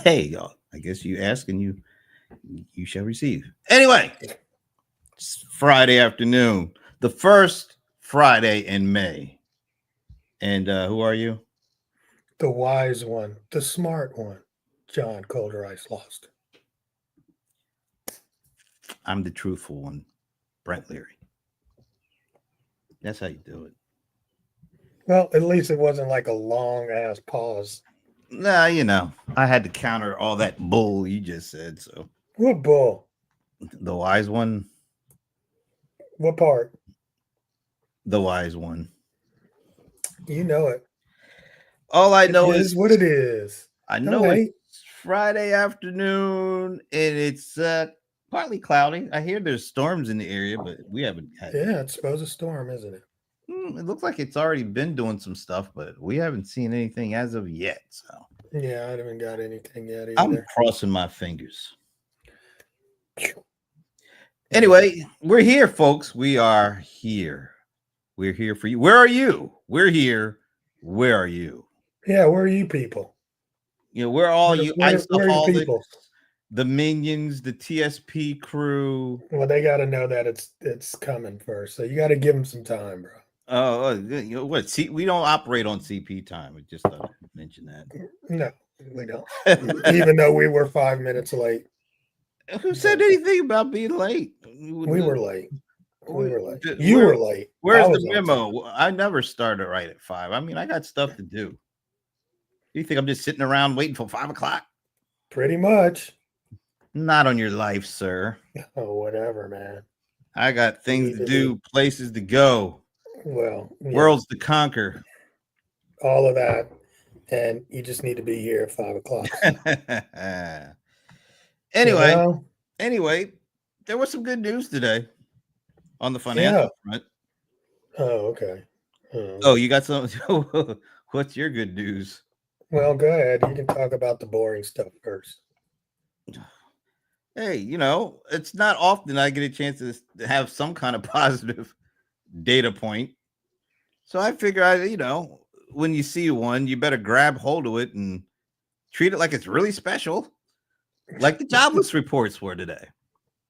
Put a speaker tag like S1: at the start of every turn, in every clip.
S1: Hey, y'all. I guess you ask and you shall receive. Anyway, it's Friday afternoon, the first Friday in May. And who are you?
S2: The wise one, the smart one, John Colder Ice lost.
S1: I'm the truthful one, Brent Leary. That's how you do it.
S2: Well, at least it wasn't like a long ass pause.
S1: Nah, I had to counter all that bull you just said. So
S2: What bull?
S1: the wise one,
S2: What part?
S1: the wise one.
S2: You know it.
S1: All I
S2: It
S1: know is
S2: is what it is.
S1: I
S2: Don't
S1: know it's
S2: hate.
S1: Friday afternoon and it's partly cloudy. I hear there's storms in the area, but we haven't had any.
S2: Yeah, it's supposed to storm, isn't it?
S1: It looks like it's already been doing some stuff, but we haven't seen anything as of yet. So
S2: Yeah, I haven't got anything yet
S1: I'm
S2: either.
S1: crossing my fingers.
S2: Yeah.
S1: Anyway, we're here, folks. We are here. We're here for you. Where are you? We're here. Where are you?
S2: Yeah, where are you people?
S1: We're all you
S2: Where are you
S1: isoholics,
S2: people?
S1: the minions, the TSP crew.
S2: Well, they got to know that it's coming first, so you got to give them some time, bro.
S1: Oh, what? See, we don't operate on CP time. I just thought I'd mention
S2: No, we don't.
S1: that.
S2: Even though we were 5 minutes late,
S1: Who said
S2: but
S1: anything about being late?
S2: we were late. We were late. You
S1: Where,
S2: were late. I
S1: where's the
S2: was on time.
S1: memo? I never started right at 5. I mean, I got stuff to do. You think I'm just sitting around waiting for 5 o'clock?
S2: Pretty much.
S1: Not on your life, sir.
S2: Oh, whatever, man.
S1: I got
S2: You
S1: things
S2: need
S1: to
S2: to be
S1: do, places to go,
S2: well,
S1: worlds to conquer.
S2: all of that, and you just need to be here at 5 o'clock. You
S1: anyway,
S2: know?
S1: anyway, there was some good news today on the
S2: Yeah.
S1: financial front.
S2: Oh, okay.
S1: Oh, you got some? What's your good news?
S2: Well, go ahead. You can talk about the boring stuff first.
S1: Hey, it's not often I get a chance to have some kind of positive data point. So I figure when you see one, you better grab hold of it and treat it like it's really special, like the jobless reports were today.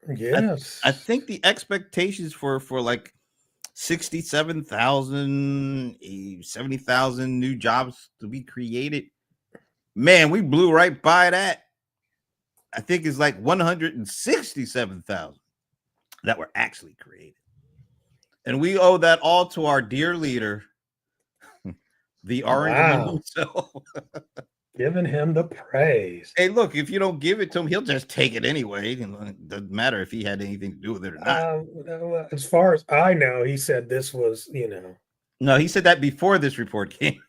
S1: I, I
S2: Yes.
S1: think the expectations for like 67,000, 70,000 new jobs to be created. Man, we blew right by that. I think it's like 167,000 that were actually created. And we owe that all to our dear leader, the orange man
S2: Wow.
S1: himself.
S2: Giving him the praise.
S1: Hey, look, if you don't give it to him, he'll just take it anyway. It doesn't matter if he had anything to do with it or not.
S2: As far as I know, he said this was,
S1: No, he said that before this report came.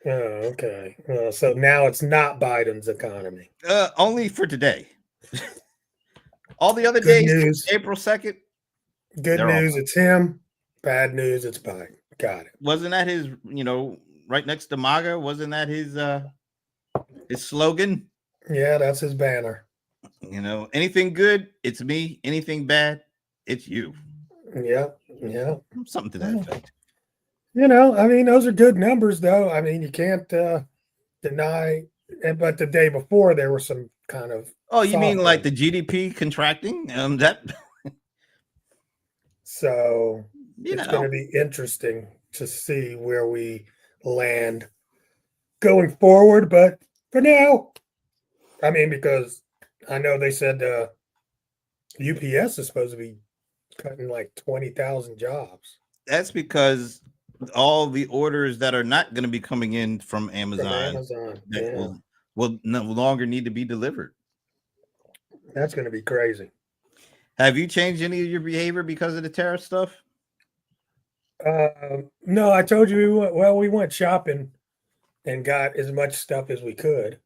S2: Oh, okay. So now it's not Biden's economy.
S1: Only for today. All the other
S2: Good
S1: days,
S2: news.
S1: April 2nd,
S2: Good
S1: they're all
S2: news,
S1: fine.
S2: it's him. Bad news, it's Biden. Got it.
S1: Wasn't that his, right next to MAGA? Wasn't that his slogan?
S2: Yeah, that's his banner.
S1: Anything good, it's me. Anything bad, it's you.
S2: Yeah, yeah.
S1: Something to that
S2: Well,
S1: effect.
S2: I mean, those are good numbers, though. I mean, you can't deny. But the day before, there were some kind of
S1: Oh, you mean
S2: soft
S1: like
S2: ones.
S1: the GDP contracting? That
S2: So
S1: you
S2: it's going
S1: know.
S2: to be interesting to see where we land going forward. But for now, I mean, because I know they said UPS is supposed to be cutting like 20,000 jobs
S1: That's because all the orders that are not going to be coming in from
S2: from
S1: Amazon
S2: Amazon.
S1: that
S2: Yeah,
S1: will no longer need to be delivered.
S2: that's going to be crazy.
S1: Have you changed any of your behavior because of the tariff stuff?
S2: No, I told you we went shopping and got as much stuff as we could.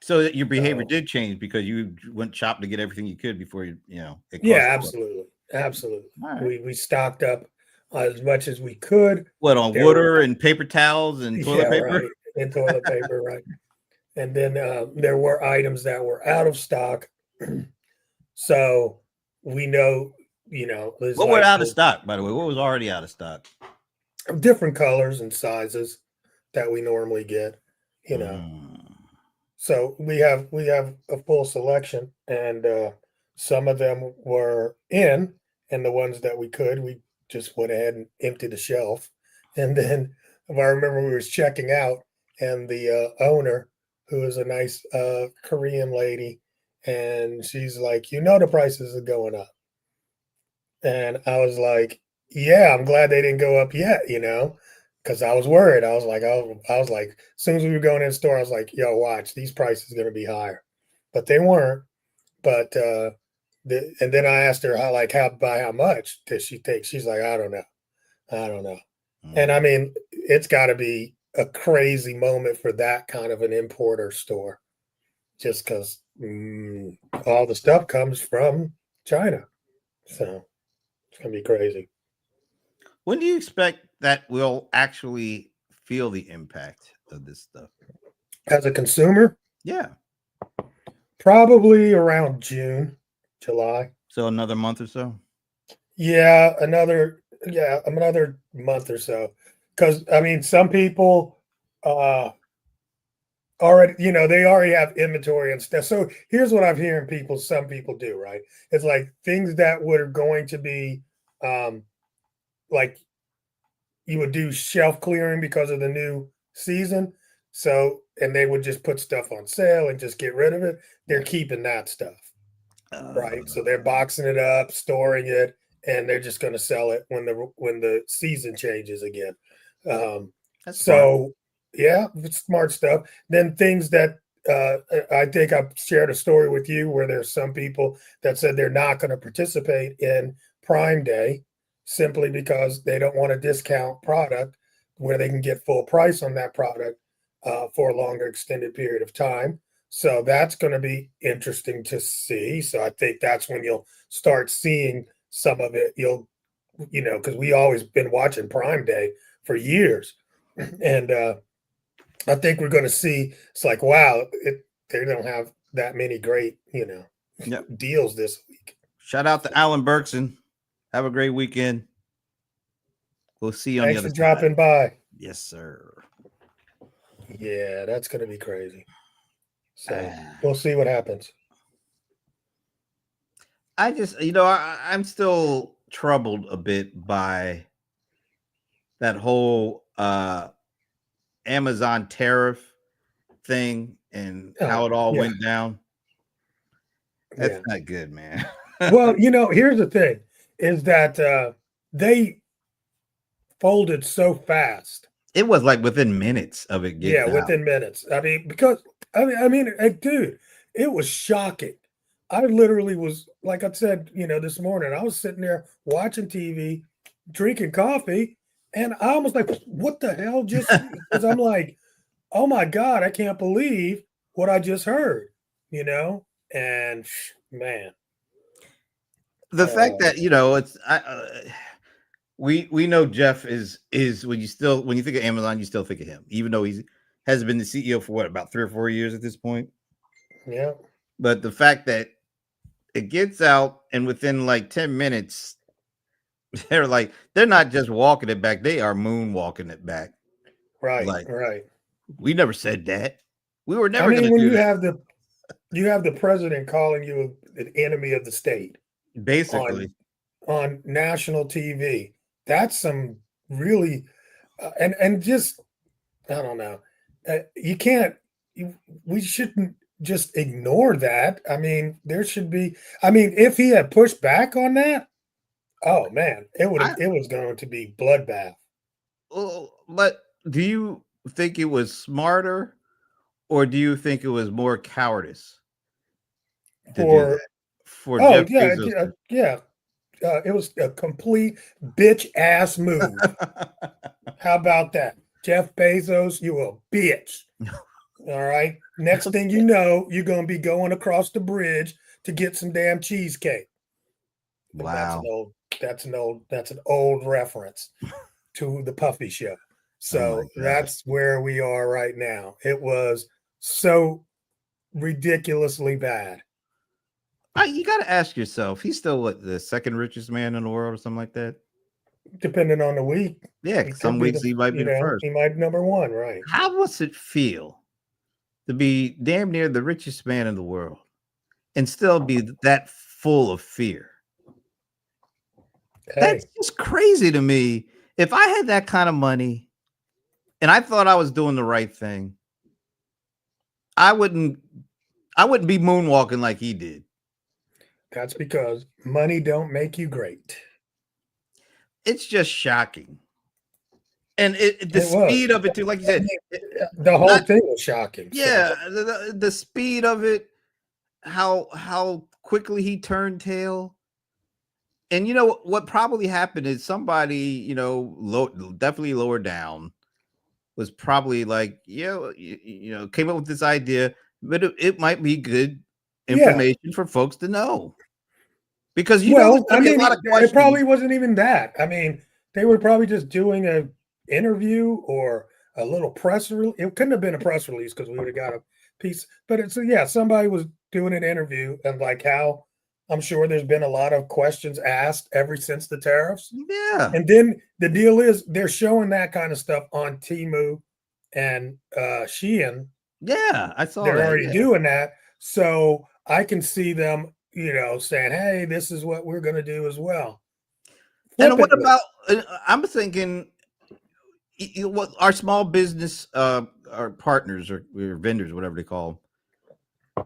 S1: So that your behavior
S2: So
S1: did change because you went shop to get everything you could before it
S2: yeah,
S1: cost.
S2: absolutely, absolutely.
S1: All right.
S2: We stocked up as much as we could.
S1: What on
S2: There were
S1: water and paper towels and
S2: yeah,
S1: toilet paper?
S2: right, and toilet paper, right, and then there were items that were out of stock. So we know, there's
S1: What were
S2: like
S1: out of stock, by the way? What was already out of stock?
S2: different colors and sizes that we normally get, you know.
S1: Mm.
S2: So we have a full selection, and some of them were in, and the ones that we could, we just went ahead and emptied the shelf. And then if I remember, we was checking out, and the owner, who is a nice Korean lady, and she's like, the prices are going up, and I was like, yeah, I'm glad they didn't go up yet. Because I was worried. I was like, as soon as we were going in the store, I was like, yo, watch, these prices are going to be higher. But they weren't. But, and then I asked her, by how much does she take? She's like, I don't know. I don't know. And I mean, it's got to be a crazy moment for that kind of an importer store, just because all the stuff comes from China. So it's going to be crazy.
S1: When do you expect that we'll actually feel the impact of this stuff?
S2: As a consumer,
S1: Yeah.
S2: probably around June, July.
S1: So another month or so?
S2: Another month or so. Because I mean, some people uh already, they already have inventory and stuff. So here's what I'm hearing some people do, right? It's like things that were going to be like you would do shelf clearing because of the new season. So, and they would just put stuff on sale and just get rid of it. They're keeping that stuff, right? So they're boxing it up, storing it, and they're just going to sell it when the season changes again.
S1: That's smart.
S2: So, yeah, it's smart stuff. Then things that I think I've shared a story with you where there's some people that said they're not going to participate in Prime Day simply because they don't want a discount product where they can get full price on that product for a longer extended period of time. So that's going to be interesting to see. So I think that's when you'll start seeing some of it. Because we always been watching Prime Day for years, and I think we're going to see. It's like, wow, they don't have that many great,
S1: Yep.
S2: deals this week.
S1: Shout out to Alan Berkson. Have a great weekend. We'll see you on the
S2: Thanks
S1: other
S2: for
S1: side.
S2: dropping by.
S1: Yes, sir.
S2: Yeah, that's going to be crazy. So we'll see what happens.
S1: I just, I'm still troubled a bit by that whole Amazon tariff thing and how it all went down. That's not good, man.
S2: Well, here's the thing is that they folded so fast.
S1: It was like within minutes of it getting out.
S2: Within minutes. I mean, because dude, it was shocking. I literally was, like I said, this morning, I was sitting there watching TV, drinking coffee, and I almost like, what the hell just because I'm like, oh my God, I can't believe what I just heard, and man.
S1: The fact that, it's we know Jeff is when you think of Amazon, you still think of him, even though he has been the CEO for about 3 or 4 years at this point.
S2: Yeah.
S1: But the fact that it gets out and within like 10 minutes, they're not just walking it back, they are moonwalking it back.
S2: Right.
S1: Like,
S2: right.
S1: We never said that. We were never
S2: I mean,
S1: going to
S2: when
S1: do
S2: you
S1: that.
S2: have the president calling you an enemy of the state,
S1: Basically,
S2: on national TV, that's some really, and just I don't know. You can't. We shouldn't just ignore that. I mean, there should be. I mean, if he had pushed back on that, oh man, it was going to be bloodbath.
S1: But do you think it was smarter, or do you think it was more cowardice to do that for Jeff Bezos?
S2: Yeah. It was a complete bitch ass move. How about that? Jeff Bezos, you a bitch. All right. Next thing you know, you're going to be going across the bridge to get some damn cheesecake.
S1: Wow.
S2: That's an old reference to the Puffy show. So that's where we are right now. It was so ridiculously bad.
S1: You got to ask yourself, he's still the second richest man in the world or something like that?
S2: Depending on the week.
S1: Yeah, some weeks he might be the first.
S2: He might be number one, right?
S1: How does it feel to be damn near the richest man in the world and still be that full of fear. That's
S2: Hey,
S1: just crazy to me. If I had that kind of money and I thought I was doing the right thing, I wouldn't I wouldn't be moonwalking like he did.
S2: that's because money don't make you great.
S1: It's just shocking. And the
S2: It was.
S1: speed of it too, like you
S2: I
S1: said,
S2: mean,
S1: it,
S2: the whole
S1: not
S2: thing was shocking. So
S1: yeah, the speed of it, how quickly he turned tail. And you know what probably happened is somebody, definitely lower down was probably like, came up with this idea, but it might be good
S2: yeah.
S1: information for folks to know because there's
S2: Well,
S1: going
S2: I
S1: to be a
S2: mean,
S1: lot of
S2: it
S1: questions.
S2: probably wasn't even that. I mean, they were probably just doing a interview or a little press release. It couldn't have been a press release because we would have got a piece. But it's yeah, somebody was doing an interview and like how I'm sure there's been a lot of questions asked ever since the tariffs.
S1: Yeah,
S2: And then the deal is they're showing that kind of stuff on Timu and Shein.
S1: yeah, I saw
S2: They're
S1: that.
S2: already
S1: Yeah,
S2: doing that. So I can see them, saying, hey, this is what we're going to do as well.
S1: and what
S2: Flippantly.
S1: about? I'm thinking, what our small business, our partners or vendors, whatever they call them.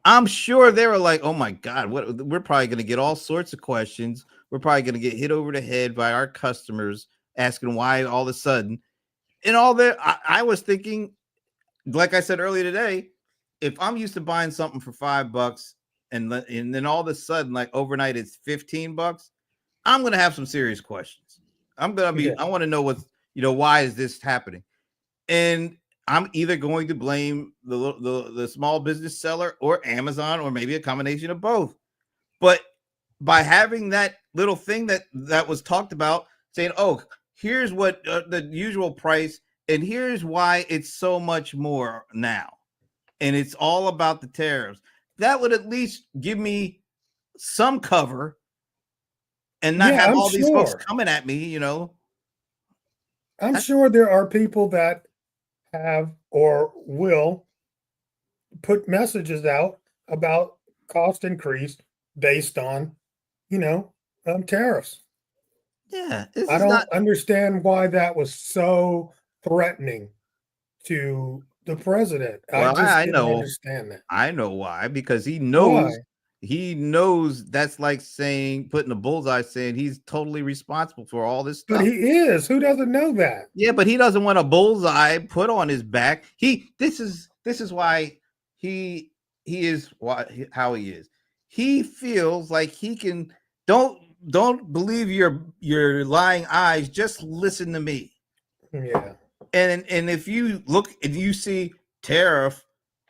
S1: I'm sure they were like, "Oh my god, what? We're probably going to get all sorts of questions. We're probably going to get hit over the head by our customers asking why all of a sudden." And all that, I was thinking, like I said earlier today, if I'm used to buying something for $5 and then all of a sudden, like overnight, it's $15, I'm going to have some serious questions.
S2: Yeah.
S1: I want to know why is this happening? And I'm either going to blame the small business seller or Amazon or maybe a combination of both. But by having that little thing that was talked about, saying, "Oh, here's what the usual price, and here's why it's so much more now," and it's all about the tariffs. That would at least give me some cover and not
S2: Yeah,
S1: have
S2: I'm
S1: all these folks
S2: sure.
S1: coming at me.
S2: I'm
S1: I,
S2: sure there are people that have or will put messages out about cost increase based on, you know, tariffs.
S1: yeah, this
S2: I
S1: is not.
S2: don't understand why that was so threatening to the president. I
S1: Well,
S2: just
S1: I
S2: didn't
S1: know
S2: understand that.
S1: I know why, because
S2: Why?
S1: he knows that's like saying putting a bullseye saying he's totally responsible for all this
S2: But
S1: stuff.
S2: he is. Who doesn't know that?
S1: Yeah, but he doesn't want a bullseye put on his back. This is why he is how he is. He feels like he can don't don't believe your lying eyes, just listen to me.
S2: Yeah.
S1: And if you look and you see tariff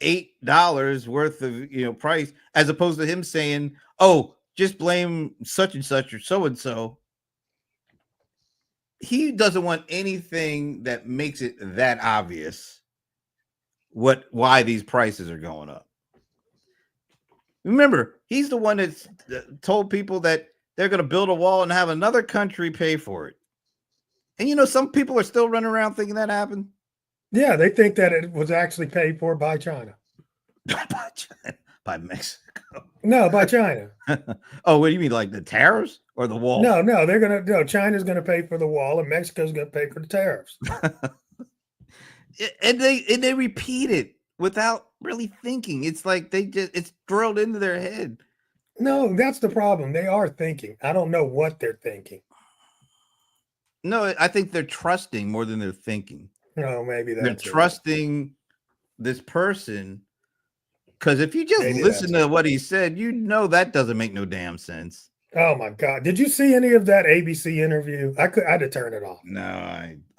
S1: $8 worth of price, as opposed to him saying, "Oh, just blame such and such or so and so." He doesn't want anything that makes it that obvious why these prices are going up. Remember, he's the one that's told people that they're going to build a wall and have another country pay for it. And some people are still running around thinking that happened.
S2: Yeah, they think that it was actually paid for by China.
S1: by China, by Mexico.
S2: No, by China.
S1: Oh, what do you mean, like the tariffs or the wall?
S2: No, China's gonna pay for the wall and Mexico's gonna pay for the tariffs.
S1: and they repeat it without really thinking. It's like it's drilled into their head.
S2: No, that's the problem. They are thinking. I don't know what they're thinking.
S1: No, I think they're trusting more than they're thinking.
S2: No, maybe
S1: They're
S2: that's it.
S1: trusting this person because if you just
S2: Maybe
S1: listen
S2: that's
S1: to
S2: it.
S1: what he said, that doesn't make no damn sense.
S2: Oh my God. Did you see any of that ABC interview? I had to turn it off.
S1: No,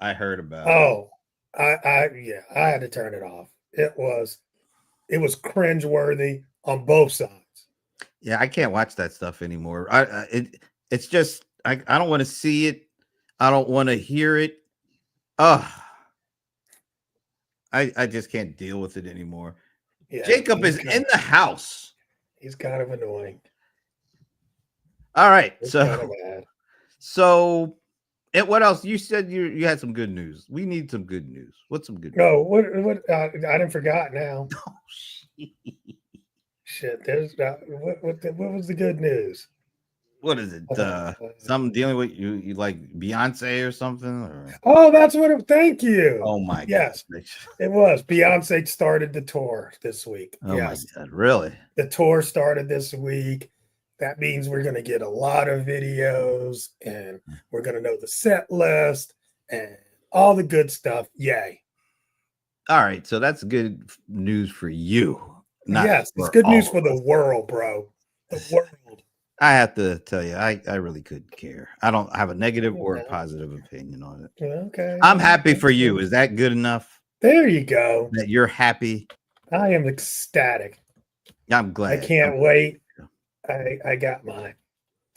S1: I heard about it.
S2: Oh, yeah, I had to turn it off. It was cringeworthy on both sides.
S1: Yeah, I can't watch that stuff anymore. It's just I don't want to see it. I don't want to hear it. Ugh. I just can't deal with it anymore.
S2: Yeah,
S1: Jacob is in the house.
S2: he's kind of annoying.
S1: All right.
S2: It's kind of bad.
S1: So And what else? You said you had some good news. We need some good news. What's some good news?
S2: No, what? I didn't forgot now.
S1: Oh, shit.
S2: Shit, there's what was the good news?
S1: What is it? Something dealing with you like Beyonce or something? Or
S2: Oh, that's what it. Thank you.
S1: oh my
S2: Yes,
S1: god!
S2: it was. Beyonce started the tour this week.
S1: Oh my
S2: Yes,
S1: god! Really?
S2: the tour started this week. That means we're going to get a lot of videos, and we're going to know the set list and all the good stuff. Yay!
S1: All right, so that's good news for you. Not
S2: Yes, it's
S1: for
S2: good news
S1: all
S2: for
S1: of
S2: the
S1: us.
S2: world, bro. The world.
S1: I have to tell you, I really couldn't care. I don't have a negative or a
S2: Yeah.
S1: positive opinion on it.
S2: Okay.
S1: I'm happy for you. Is that good enough?
S2: There you go.
S1: That you're happy?
S2: I am ecstatic.
S1: I'm glad.
S2: I can't wait. I got my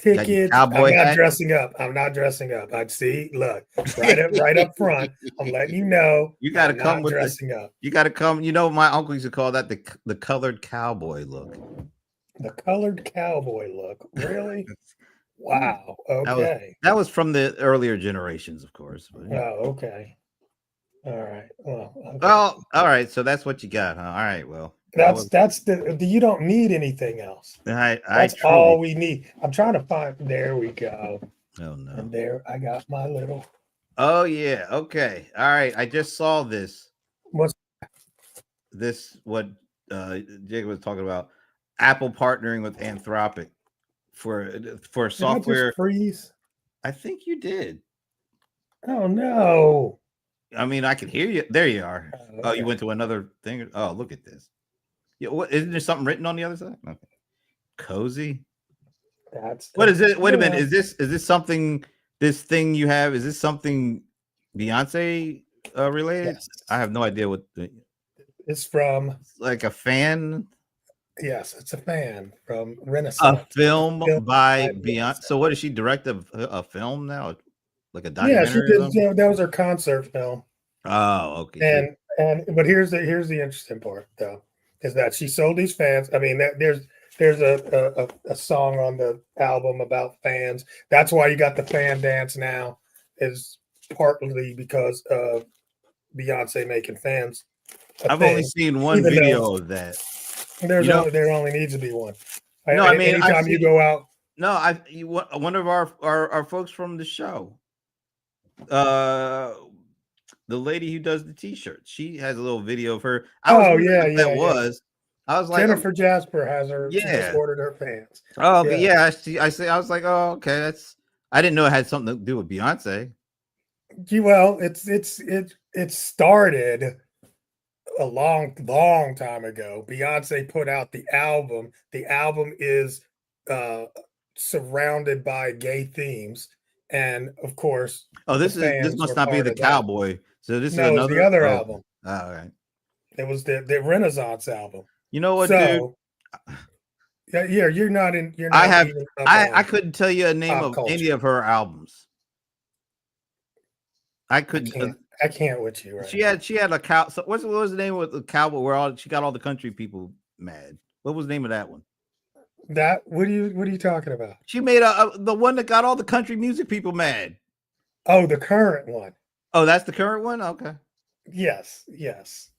S1: Got your
S2: tickets. I'm
S1: cowboy
S2: not
S1: hat?
S2: dressing up. I'm not dressing up. I'd see. Look, right up front. I'm letting you know.
S1: You got to
S2: I'm
S1: come
S2: not
S1: with
S2: dressing up.
S1: You got to come. You know, my uncle used to call that the colored cowboy look.
S2: The colored cowboy look. Really? Wow.
S1: That was
S2: Okay.
S1: that was from the earlier generations, of course. But, yeah.
S2: Oh, okay. All right. Well, okay.
S1: Well, all right. So that's what you got, huh? All right. Well,
S2: that's the you don't need anything else. That's
S1: truly,
S2: all we need. I'm trying to find. There we go.
S1: Oh no.
S2: And there I got my little.
S1: Oh yeah. Okay. All right. I just saw this.
S2: What's
S1: What Jacob was talking about? Apple partnering with Anthropic for software.
S2: Did I just freeze?
S1: I think you did.
S2: Oh no.
S1: I mean, I can hear you. There you are.
S2: Okay.
S1: Oh, you went to another thing. Oh, look at this. Yeah, what isn't there something written on the other side? Okay. Cozy. What is it? Wait a minute. Is this something? This thing you have? Is this something Beyonce related?
S2: Yes.
S1: I have no idea what
S2: it's from.
S1: Like a fan.
S2: Yes, it's a fan from Renaissance.
S1: A film by Beyonce. So, what does she direct a film now? Like a
S2: documentary? Yeah, she did.
S1: Yeah,
S2: that was her concert film.
S1: Oh, okay.
S2: But here's the interesting part though, is that she sold these fans. I mean, there's a song on the album about fans. That's why you got the fan dance now, is partly because of Beyonce making fans.
S1: I've only seen one video of that.
S2: There only needs to be one.
S1: No, I mean,
S2: anytime you go out.
S1: No, one of our folks from the show, the lady who does the t-shirts, she has a little video of her. I was like,
S2: Jennifer Jasper has her.
S1: Yeah,
S2: she just ordered her fans.
S1: Oh, yeah. I was like, oh, okay, I didn't know it had something to do with Beyonce.
S2: Well, it started a long time ago. Beyonce put out the album. The album is surrounded by gay themes, and of course,
S1: this must not be the cowboy. So this is another
S2: the other album.
S1: Oh, all right.
S2: It was the Renaissance album.
S1: You know what, dude?
S2: Yeah, you're not in. You're
S1: not.
S2: I
S1: couldn't tell you a name of any of her albums. I couldn't.
S2: I can't with you. Right
S1: she had a cow. So what was the name of the cowboy where she got all the country people mad? What was the name of that one?
S2: What are you talking about?
S1: She made the one that got all the country music people mad.
S2: Oh, the current one.
S1: Oh, that's the current one. Okay.
S2: Yes.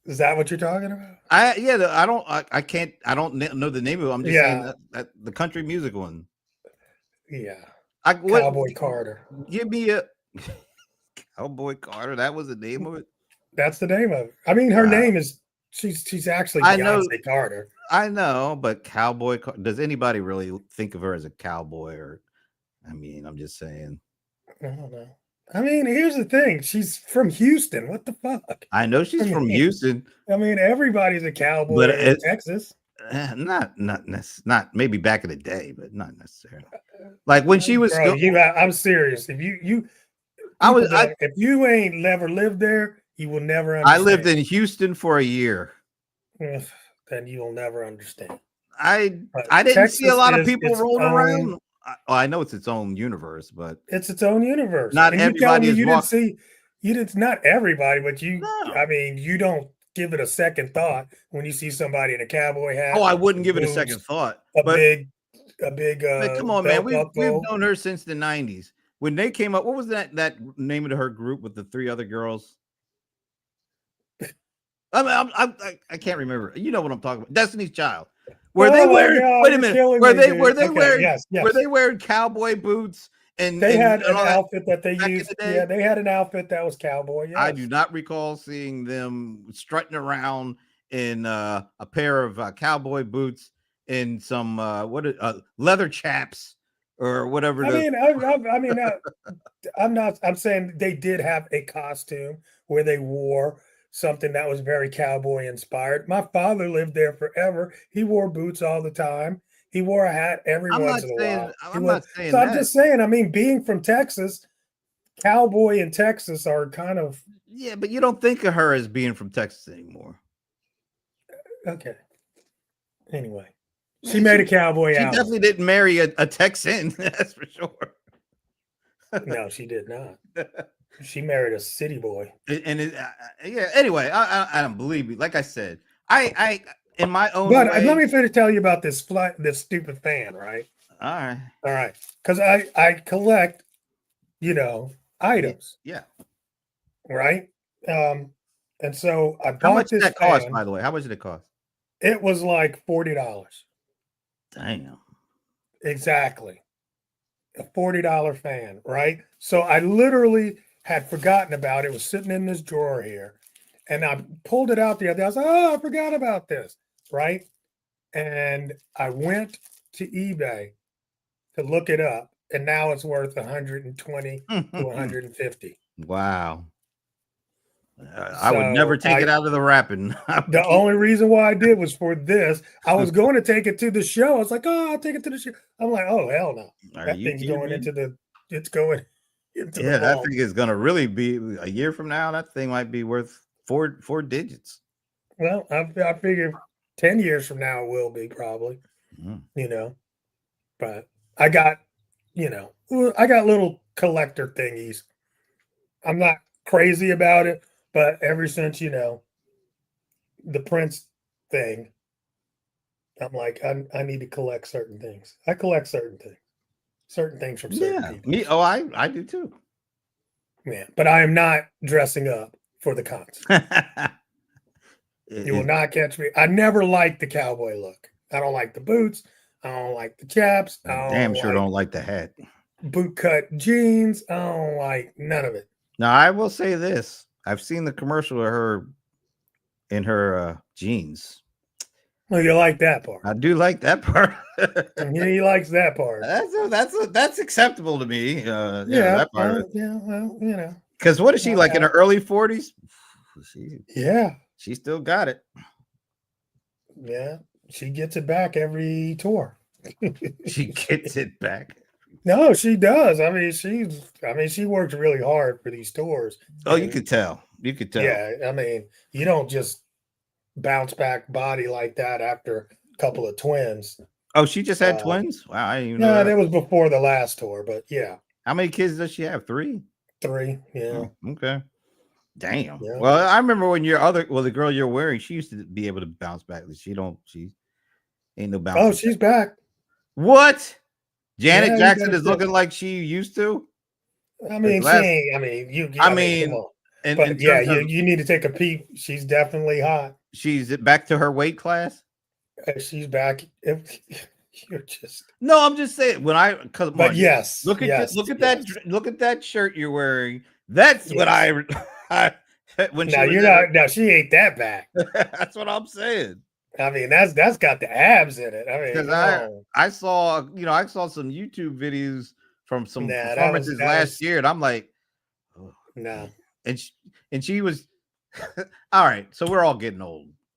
S2: Is that what you're talking about?
S1: I don't know the name of it. I'm just saying that the country music one.
S2: Yeah. Cowboy Carter.
S1: Give me a Cowboy Carter. That was the name of it.
S2: That's the name of it. I mean, her name is she's actually Beyonce Carter.
S1: I know, but Cowboy. Does anybody really think of her as a cowboy? Or, I mean, I'm just saying.
S2: I don't know. I mean, here's the thing. She's from Houston. What the fuck?
S1: I know she's from Houston.
S2: I mean, everybody's a cowboy in Texas.
S1: Not maybe back in the day, but not necessarily. Like when she was.
S2: I'm serious. If you ain't never lived there, you will never understand.
S1: I lived in Houston for a year.
S2: Then you will never understand.
S1: I didn't see a lot of people rolling around. I know it's its own universe, but
S2: it's its own universe.
S1: Not everybody is
S2: not everybody, but you. No. I mean, you don't give it a second thought when you see somebody in a cowboy hat.
S1: Oh, I wouldn't give it a second thought.
S2: A big.
S1: Come on, man. We've known her since the 90s. when they came up, what was that name of her group with the 3 other girls? I can't remember. You know what I'm talking about? Destiny's Child. Were they wearing?
S2: God,
S1: Wait a minute. Were they wearing?
S2: Yes.
S1: Were they wearing cowboy boots
S2: They had an
S1: all that
S2: outfit that they
S1: back in
S2: used.
S1: the day?
S2: Yeah, they had an outfit that was cowboy. Yes.
S1: I do not recall seeing them strutting around in a pair of cowboy boots and some leather chaps or whatever.
S2: I'm saying they did have a costume where they wore something that was very cowboy inspired. My father lived there forever. He wore boots all the time. He wore a hat every once in a while.
S1: I'm not saying
S2: So
S1: that.
S2: I'm just saying, I mean, being from Texas, cowboy in Texas are kind of
S1: yeah, but you don't think of her as being from Texas anymore.
S2: okay. Anyway, she made a cowboy
S1: She
S2: album.
S1: definitely didn't marry a Texan, that's for sure.
S2: No, she did not. She married a city boy.
S1: And yeah. Anyway, I don't believe me. Like I said, I in my own
S2: But
S1: way.
S2: let me finish tell you about this stupid fan, right?
S1: All right.
S2: Because I collect, items.
S1: Yeah.
S2: Right. And so I
S1: How
S2: bought
S1: much did
S2: this
S1: that cost,
S2: fan.
S1: by the way? How much did it cost?
S2: It was like $40.
S1: Damn.
S2: Exactly. A $40 fan, right? So I literally had forgotten about it. It was sitting in this drawer here. And I pulled it out the other day. I was like, oh, I forgot about this. Right. And I went to eBay to look it up. And now it's worth 120 to 150.
S1: Wow. I would never take it out of the wrapping.
S2: The only reason why I did was for this. I was going to take it to the show. I was like, oh, I'll take it to the show. I'm like, oh, hell no. That thing's going it's going into the
S1: that thing is going to really be a year from now. That thing might be worth four digits.
S2: Well, I figure 10 years from now it will be probably, but I got little collector thingies. I'm not crazy about it, but ever since, the Prince thing, I'm like, I need to collect certain things. I collect certain things from certain people.
S1: Me, I do too.
S2: Yeah, but I am not dressing up for the concert. You will not catch me. I never liked the cowboy look. I don't like the boots. I don't like the chaps.
S1: Damn sure don't like the hat.
S2: Boot cut jeans. I don't like none of it.
S1: Now, I will say this. I've seen the commercial of her in her jeans.
S2: Well, you like that part.
S1: I do like that part.
S2: Yeah, he likes that part.
S1: That's acceptable to me.
S2: That part. Well,
S1: because what is she like in her early 40s? She still got it.
S2: Yeah, she gets it back every tour.
S1: She gets it back.
S2: No, she does. I mean, she works really hard for these tours.
S1: Oh, you could tell. You could tell.
S2: Yeah, I mean, you don't just bounce back body like that after a couple of twins.
S1: Oh, she just had twins? Wow, I didn't even know.
S2: Yeah, that was before the last tour, but yeah.
S1: How many kids does she have? 3?
S2: 3, yeah.
S1: Oh, okay. Damn.
S2: Yeah.
S1: Well, I remember when the girl you're wearing, she used to be able to bounce back. She ain't no bounce.
S2: Oh, she's back.
S1: What? Janet Jackson is looking like she used to?
S2: I mean, come on. But yeah, you need to take a peek. She's definitely hot.
S1: She's back to her weight class?
S2: She's back. You're just
S1: I'm just saying
S2: yes.
S1: Look at that shirt you're wearing. That's what when
S2: now she ain't that back.
S1: That's what I'm saying.
S2: I mean, that's got the abs in it. I mean,
S1: I saw some YouTube videos from some performances last year, and I'm like,
S2: no.
S1: And she was all right. So we're all getting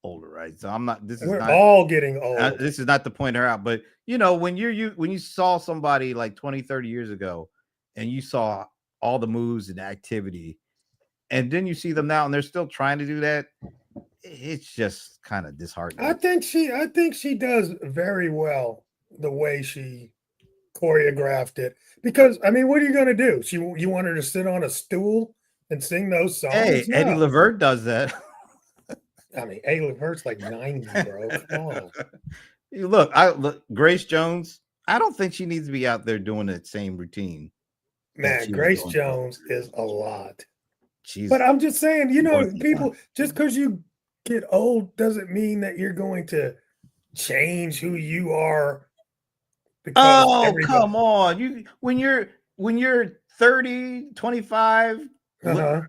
S1: older, right? So I'm not.
S2: We're all getting old.
S1: This is not to point her out, but when you saw somebody like 20, 30 years ago, and you saw all the moves and activity, and then you see them now, and they're still trying to do that. It's just kind of disheartening.
S2: I think she does very well the way she choreographed it. Because I mean, what are you going to do? You want her to sit on a stool and sing those songs?
S1: Hey,
S2: no.
S1: Eddie Levert does that.
S2: I mean, Eddie Levert's like 90, bro. Come on.
S1: Look, Grace Jones. I don't think she needs to be out there doing that same routine. that
S2: Man,
S1: she was
S2: Grace
S1: going through.
S2: Jones is a lot. But
S1: She's
S2: I'm just saying,
S1: going through a lot.
S2: people, just because you get old doesn't mean that you're going to change who you are because
S1: Oh,
S2: everybody.
S1: come on. When you're 30, 25,
S2: Uh-huh.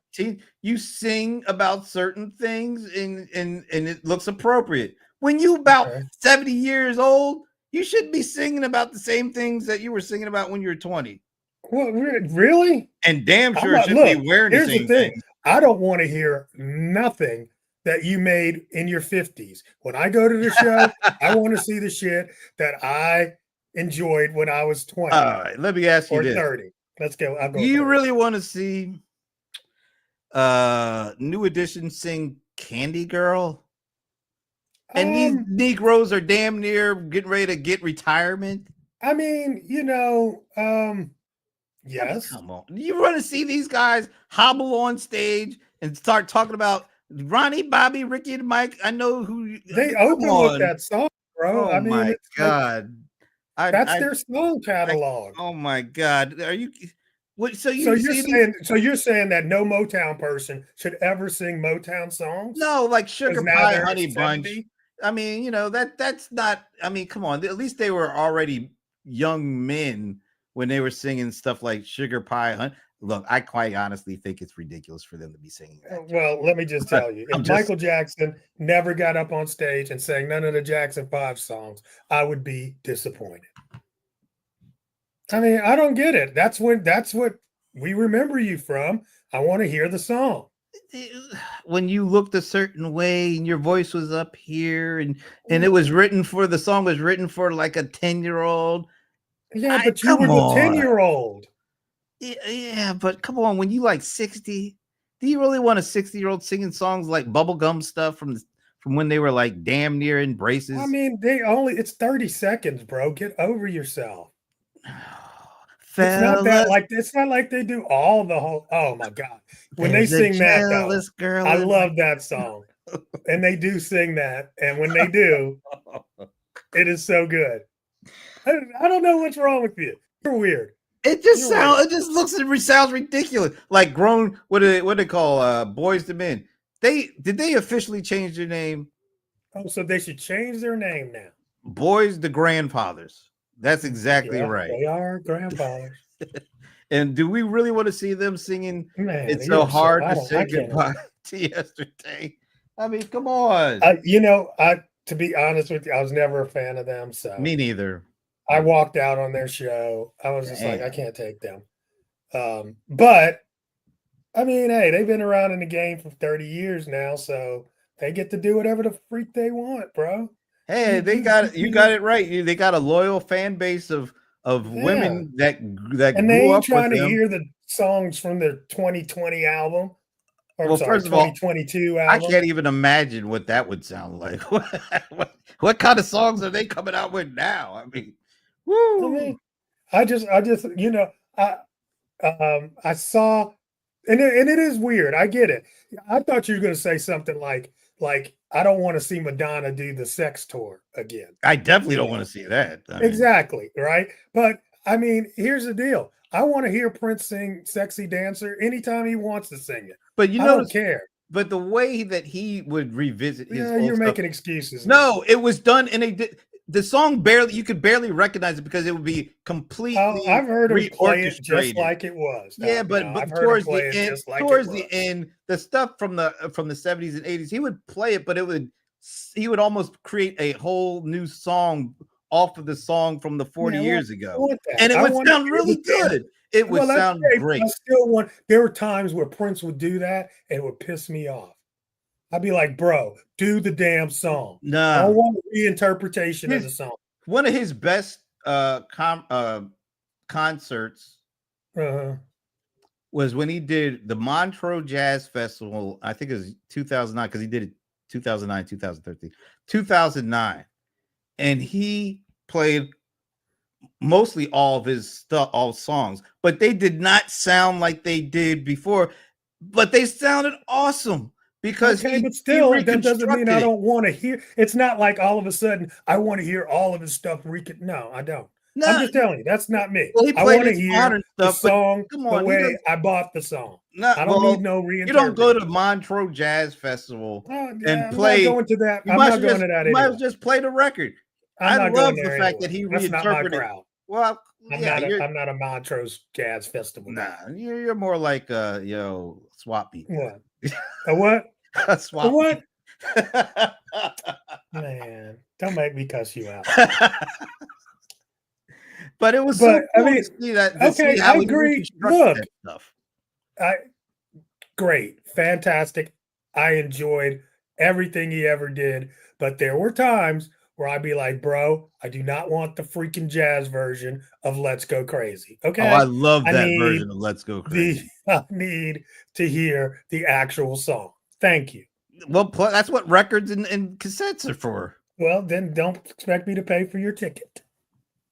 S1: you sing about certain things and it looks appropriate. When you about
S2: Okay.
S1: 70 years old, you shouldn't be singing about the same things that you were singing about when you were 20.
S2: Well, really?
S1: And damn
S2: I'm
S1: sure
S2: not.
S1: shouldn't be
S2: Look,
S1: wearing the
S2: here's the
S1: same
S2: thing.
S1: things.
S2: I don't want to hear nothing that you made in your 50s. When I go to the show, I want to see the shit that I enjoyed when I was 20
S1: All right, let me ask you
S2: or
S1: this.
S2: 30. Let's go. I'll
S1: Do
S2: go
S1: you
S2: 30.
S1: really want to see New Edition sing Candy Girl? And these
S2: Um,
S1: Negroes are damn near getting ready to get retirement.
S2: I mean,
S1: I mean,
S2: yes.
S1: come on. You want to see these guys hobble on stage and start talking about Ronnie, Bobby, Ricky, and Mike? I know who.
S2: They
S1: Come
S2: open with
S1: on.
S2: that song, bro.
S1: Oh
S2: I mean,
S1: my
S2: it's like
S1: God. I,
S2: that's
S1: I,
S2: their song
S1: I,
S2: catalog.
S1: oh my God. Are you, what? So
S2: So
S1: you see these?
S2: you're saying that no Motown person should ever sing Motown songs
S1: No, like
S2: because
S1: Sugar
S2: now
S1: Pie
S2: they're
S1: Honey Bunch.
S2: 70?
S1: I mean, that's not, I mean, come on. At least they were already young men when they were singing stuff like Sugar Pie Honey. Look, I quite honestly think it's ridiculous for them to be singing that too.
S2: Well, let me just
S1: But
S2: tell you,
S1: I'm
S2: if
S1: just
S2: Michael Jackson never got up on stage and sang none of the Jackson 5 songs, I would be disappointed. I mean, I don't get it. That's what we remember you from. I want to hear the song.
S1: when you looked a certain way and your voice was up here and it was written for the song was written for like a 10-year-old.
S2: Yeah,
S1: I
S2: but you
S1: come
S2: were the
S1: on.
S2: 10-year-old.
S1: Yeah, but come on, when you like 60, do you really want a 60-year-old singing songs like bubblegum stuff from when they were like damn near in
S2: I
S1: braces?
S2: mean, it's 30 seconds, bro. Get over yourself.
S1: Fellas,
S2: It's not like they do all the whole. Oh my god, when they
S1: there's a
S2: sing that though,
S1: jealous girl
S2: I
S1: in my
S2: love that song, and they do sing that, and when they do, it is so good. I don't know what's wrong with you. You're weird. You're weird.
S1: it just looks and sounds ridiculous. Like grown, what they call boys to men. They officially change their name?
S2: Oh, so they should change their name now.
S1: Boys the grandfathers. That's exactly
S2: Yeah,
S1: right.
S2: they are grandfathers.
S1: And do we really want to see them singing
S2: Man,
S1: It's So
S2: you're so.
S1: Hard
S2: I
S1: to
S2: don't.
S1: Say
S2: I can't.
S1: Goodbye to Yesterday? I mean, come on.
S2: I to be honest with you, I was never a fan of them. So
S1: Me neither.
S2: I walked out on their show. I was just like, I
S1: Damn.
S2: can't take them. But I mean, hey, they've been around in the game for 30 years now, so they get to do whatever the freak they want, bro.
S1: Hey, they got it. You
S2: You
S1: got
S2: know,
S1: it right. They got a loyal fan base of
S2: yeah.
S1: women that
S2: And they
S1: grew
S2: ain't
S1: up with
S2: trying to
S1: them.
S2: hear the songs from their 2020 album. Or I'm
S1: Well,
S2: sorry,
S1: first of all,
S2: 2022
S1: I
S2: album.
S1: can't even imagine what that would sound like. What kind of songs are they coming out with now? I mean,
S2: I
S1: woo.
S2: mean, I just, I saw, and it is weird. I get it. I thought you were going to say something like I don't want to see Madonna do the sex tour again.
S1: I definitely
S2: You
S1: don't
S2: know,
S1: want to see that. I mean,
S2: exactly right. But I mean, here's the deal. I want to hear Prince sing "Sexy Dancer" anytime he wants to sing it.
S1: but you
S2: I don't
S1: notice,
S2: care.
S1: but the way that he would revisit his
S2: Yeah,
S1: old
S2: you're
S1: stuff.
S2: making excuses now.
S1: No, it was done, and they did the song barely. You could barely recognize it because it would be completely
S2: I've heard him play it just
S1: reorchestrated.
S2: like it was.
S1: Yeah,
S2: No,
S1: but
S2: I've heard him
S1: towards
S2: play
S1: the
S2: it
S1: end,
S2: just like it was.
S1: the stuff from the 70s and 80s, he would play it, but he would almost create a whole new song off of the song from the 40
S2: Yeah, well,
S1: years
S2: I
S1: ago.
S2: want that.
S1: And it
S2: I
S1: would
S2: want to
S1: sound
S2: hear the
S1: really
S2: damn.
S1: good. It would
S2: Well, that's
S1: sound
S2: great, but
S1: great.
S2: I still want. There were times where Prince would do that, and it would piss me off. I'd be like, "Bro, do the damn song. I don't
S1: Nah.
S2: want a reinterpretation of the song."
S1: One of his best concerts
S2: Uh-huh.
S1: was when he did the Montreux Jazz Festival. I think it was 2009 because he did it 2009, 2013, 2009, and he played mostly all of his stuff, all songs, but they did not sound like they did before. But they sounded awesome because
S2: Okay, but
S1: he
S2: still, that doesn't mean I
S1: reconstructed it.
S2: don't want to hear. It's not like all of a sudden I want to hear all of his stuff. No, I don't.
S1: No,
S2: I'm just telling you, that's not me.
S1: well, he
S2: I
S1: played
S2: want to
S1: his
S2: hear
S1: modern
S2: the
S1: stuff, but
S2: song
S1: come
S2: the
S1: on, he
S2: way
S1: does
S2: I bought the song.
S1: not.
S2: I don't need
S1: Well,
S2: no
S1: you don't go
S2: reinterpretation.
S1: to Montreux Jazz Festival
S2: Oh, yeah,
S1: and
S2: I'm not
S1: play.
S2: going to that.
S1: You
S2: I'm
S1: might
S2: not
S1: as
S2: going
S1: just
S2: to that
S1: you might as
S2: anyway.
S1: just play the record.
S2: I'm
S1: I
S2: not going
S1: love the
S2: there
S1: fact that
S2: anyway.
S1: he
S2: That's not my
S1: reinterpreted.
S2: crowd.
S1: Well, yeah,
S2: I'm not a Montrose Jazz Festival guy.
S1: nah, you're more like swap meet
S2: What? A what?
S1: guy.
S2: A
S1: Swap
S2: what?
S1: meet.
S2: Man, don't make me cuss you out.
S1: But it was
S2: But
S1: so
S2: I
S1: cool
S2: mean,
S1: to see that, to see
S2: okay, I
S1: how he
S2: agree.
S1: reconstructed
S2: Look,
S1: that stuff.
S2: great, fantastic. I enjoyed everything he ever did, but there were times where I'd be like, bro, I do not want the freaking jazz version of Let's Go Crazy.
S1: Oh, I
S2: Okay.
S1: love
S2: I
S1: that
S2: need
S1: version of Let's Go
S2: the
S1: Crazy.
S2: I need to hear the actual song. Thank you.
S1: Well, that's what records and cassettes are for.
S2: Well, then don't expect me to pay for your ticket.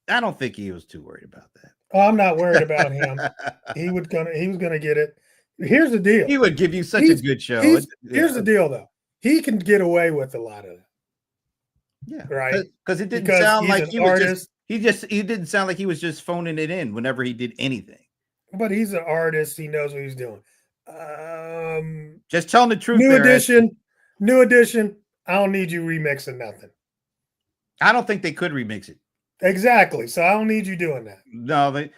S1: I don't think he was too worried about
S2: Oh, I'm not worried about him.
S1: that.
S2: He was gonna get it. Here's the deal.
S1: He would give you such a
S2: He's
S1: good show.
S2: he's here's the deal though. He can get away with a lot of that,
S1: Yeah,
S2: right?
S1: because it didn't
S2: Because
S1: sound
S2: he's
S1: like
S2: an
S1: he was
S2: artist,
S1: he didn't sound like he was just phoning it in whenever he did anything.
S2: but he's an artist. He knows what he's doing.
S1: Just telling the truth
S2: New
S1: there.
S2: edition, new edition. I don't need you remixing nothing.
S1: I don't think they could remix it.
S2: Exactly. So I don't need you doing that.
S1: No,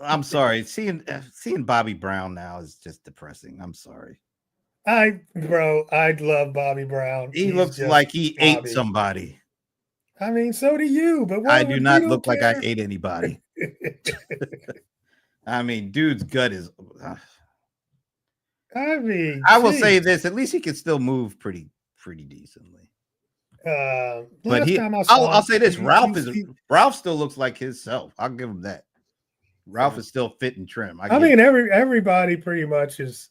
S1: I'm sorry. Seeing Bobby Brown now is just depressing. I'm sorry.
S2: I love Bobby Brown.
S1: He
S2: He's
S1: looks
S2: just
S1: like he ate
S2: Bobby.
S1: somebody.
S2: I mean, so do you, but
S1: I
S2: what
S1: do
S2: we
S1: not
S2: don't
S1: look like I
S2: care.
S1: ate anybody. I mean, dude's gut is.
S2: I mean,
S1: I will say
S2: geez.
S1: this: at least he can still move pretty decently. But
S2: Last time I saw
S1: I'll
S2: him,
S1: say this:
S2: he-
S1: Ralph still looks like himself. I'll give him that. Ralph is still fit and trim.
S2: I mean, everybody pretty much is.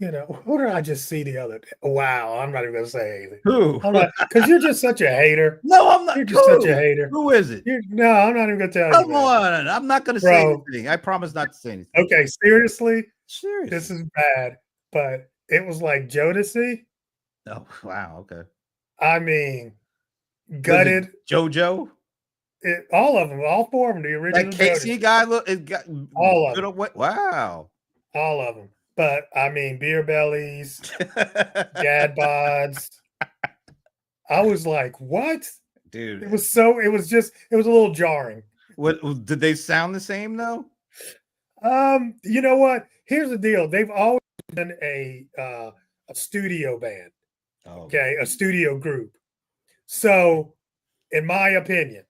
S2: Who did I just see the other day? Wow, I'm not even gonna say anything.
S1: who?
S2: I'm not, because you're just such a hater.
S1: No, I'm not.
S2: You're just such a hater.
S1: Who is it?
S2: No, I'm not even gonna tell
S1: Come
S2: you. Man.
S1: on, I'm not gonna say
S2: Bro.
S1: anything. I promise not to say anything.
S2: Okay, seriously,
S1: Seriously,
S2: this is bad, but it was like Jodeci.
S1: Oh wow, okay.
S2: I mean,
S1: Was it
S2: gutted.
S1: JoJo.
S2: All of them, all four of them, the original
S1: That Casey
S2: Jodeci.
S1: guy look it got
S2: All of
S1: good
S2: them.
S1: Wow.
S2: All of them. But I mean, beer bellies, dad bods. I was like, what?
S1: Dude.
S2: It was a little jarring.
S1: What did they sound the same though?
S2: You know what? Here's the deal. They've always been a studio band.
S1: Oh.
S2: Okay, a studio group. So, in my opinion,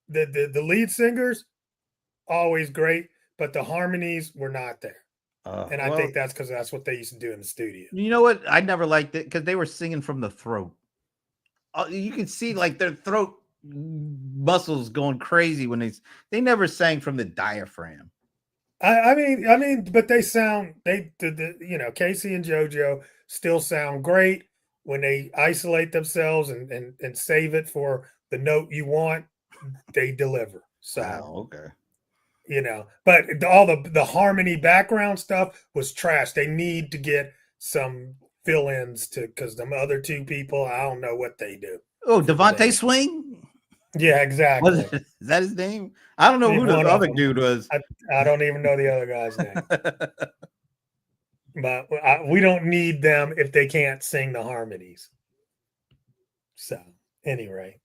S2: the lead singers always great, but the harmonies were not there. And I think that's because that's what they used to do in the studio.
S1: You know what? I never liked it because they were singing from the throat. You could see like their throat muscles going crazy when they never sang from the diaphragm.
S2: I mean, but they sound Casey and JoJo still sound great when they isolate themselves and save it for the note you want. They deliver. So
S1: okay.
S2: But all the harmony background stuff was trash. They need to get some fill-ins because them other two people, I don't know what they do.
S1: Oh, Devontae Swing?
S2: Yeah, exactly.
S1: Is that his name? I don't know who the other dude was.
S2: I don't even know the other guy's name. But we don't need them if they can't sing the harmonies. So, anyway.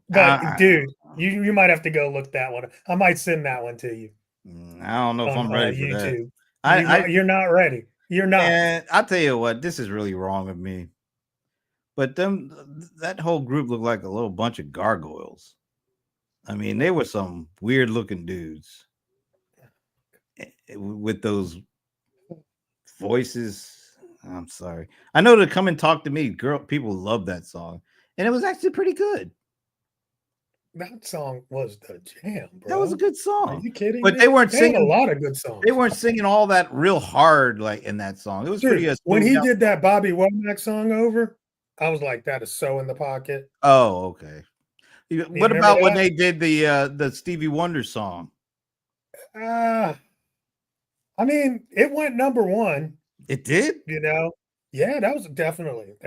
S2: But dude, you might have to go look that one. I might send that one to you.
S1: I don't know if I'm ready for
S2: YouTube.
S1: that.
S2: You're not ready. You're not.
S1: And I'll tell you what, this is really wrong of me. But that whole group looked like a little bunch of gargoyles. I mean, they were some weird looking dudes with those voices. I'm sorry. I know to Come and Talk to Me. People love that song. And it was actually pretty good.
S2: That song was the jam, bro.
S1: That was a good song.
S2: Are you kidding
S1: me? But they weren't singing
S2: a lot of good songs.
S1: They weren't singing all that real hard like in that song. It was pretty.
S2: When he did that Bobby Womack song over, I was like, that is so in the pocket.
S1: Oh, okay. What about when they did the Stevie Wonder song?
S2: I mean, it went number one.
S1: It did?
S2: Yeah, that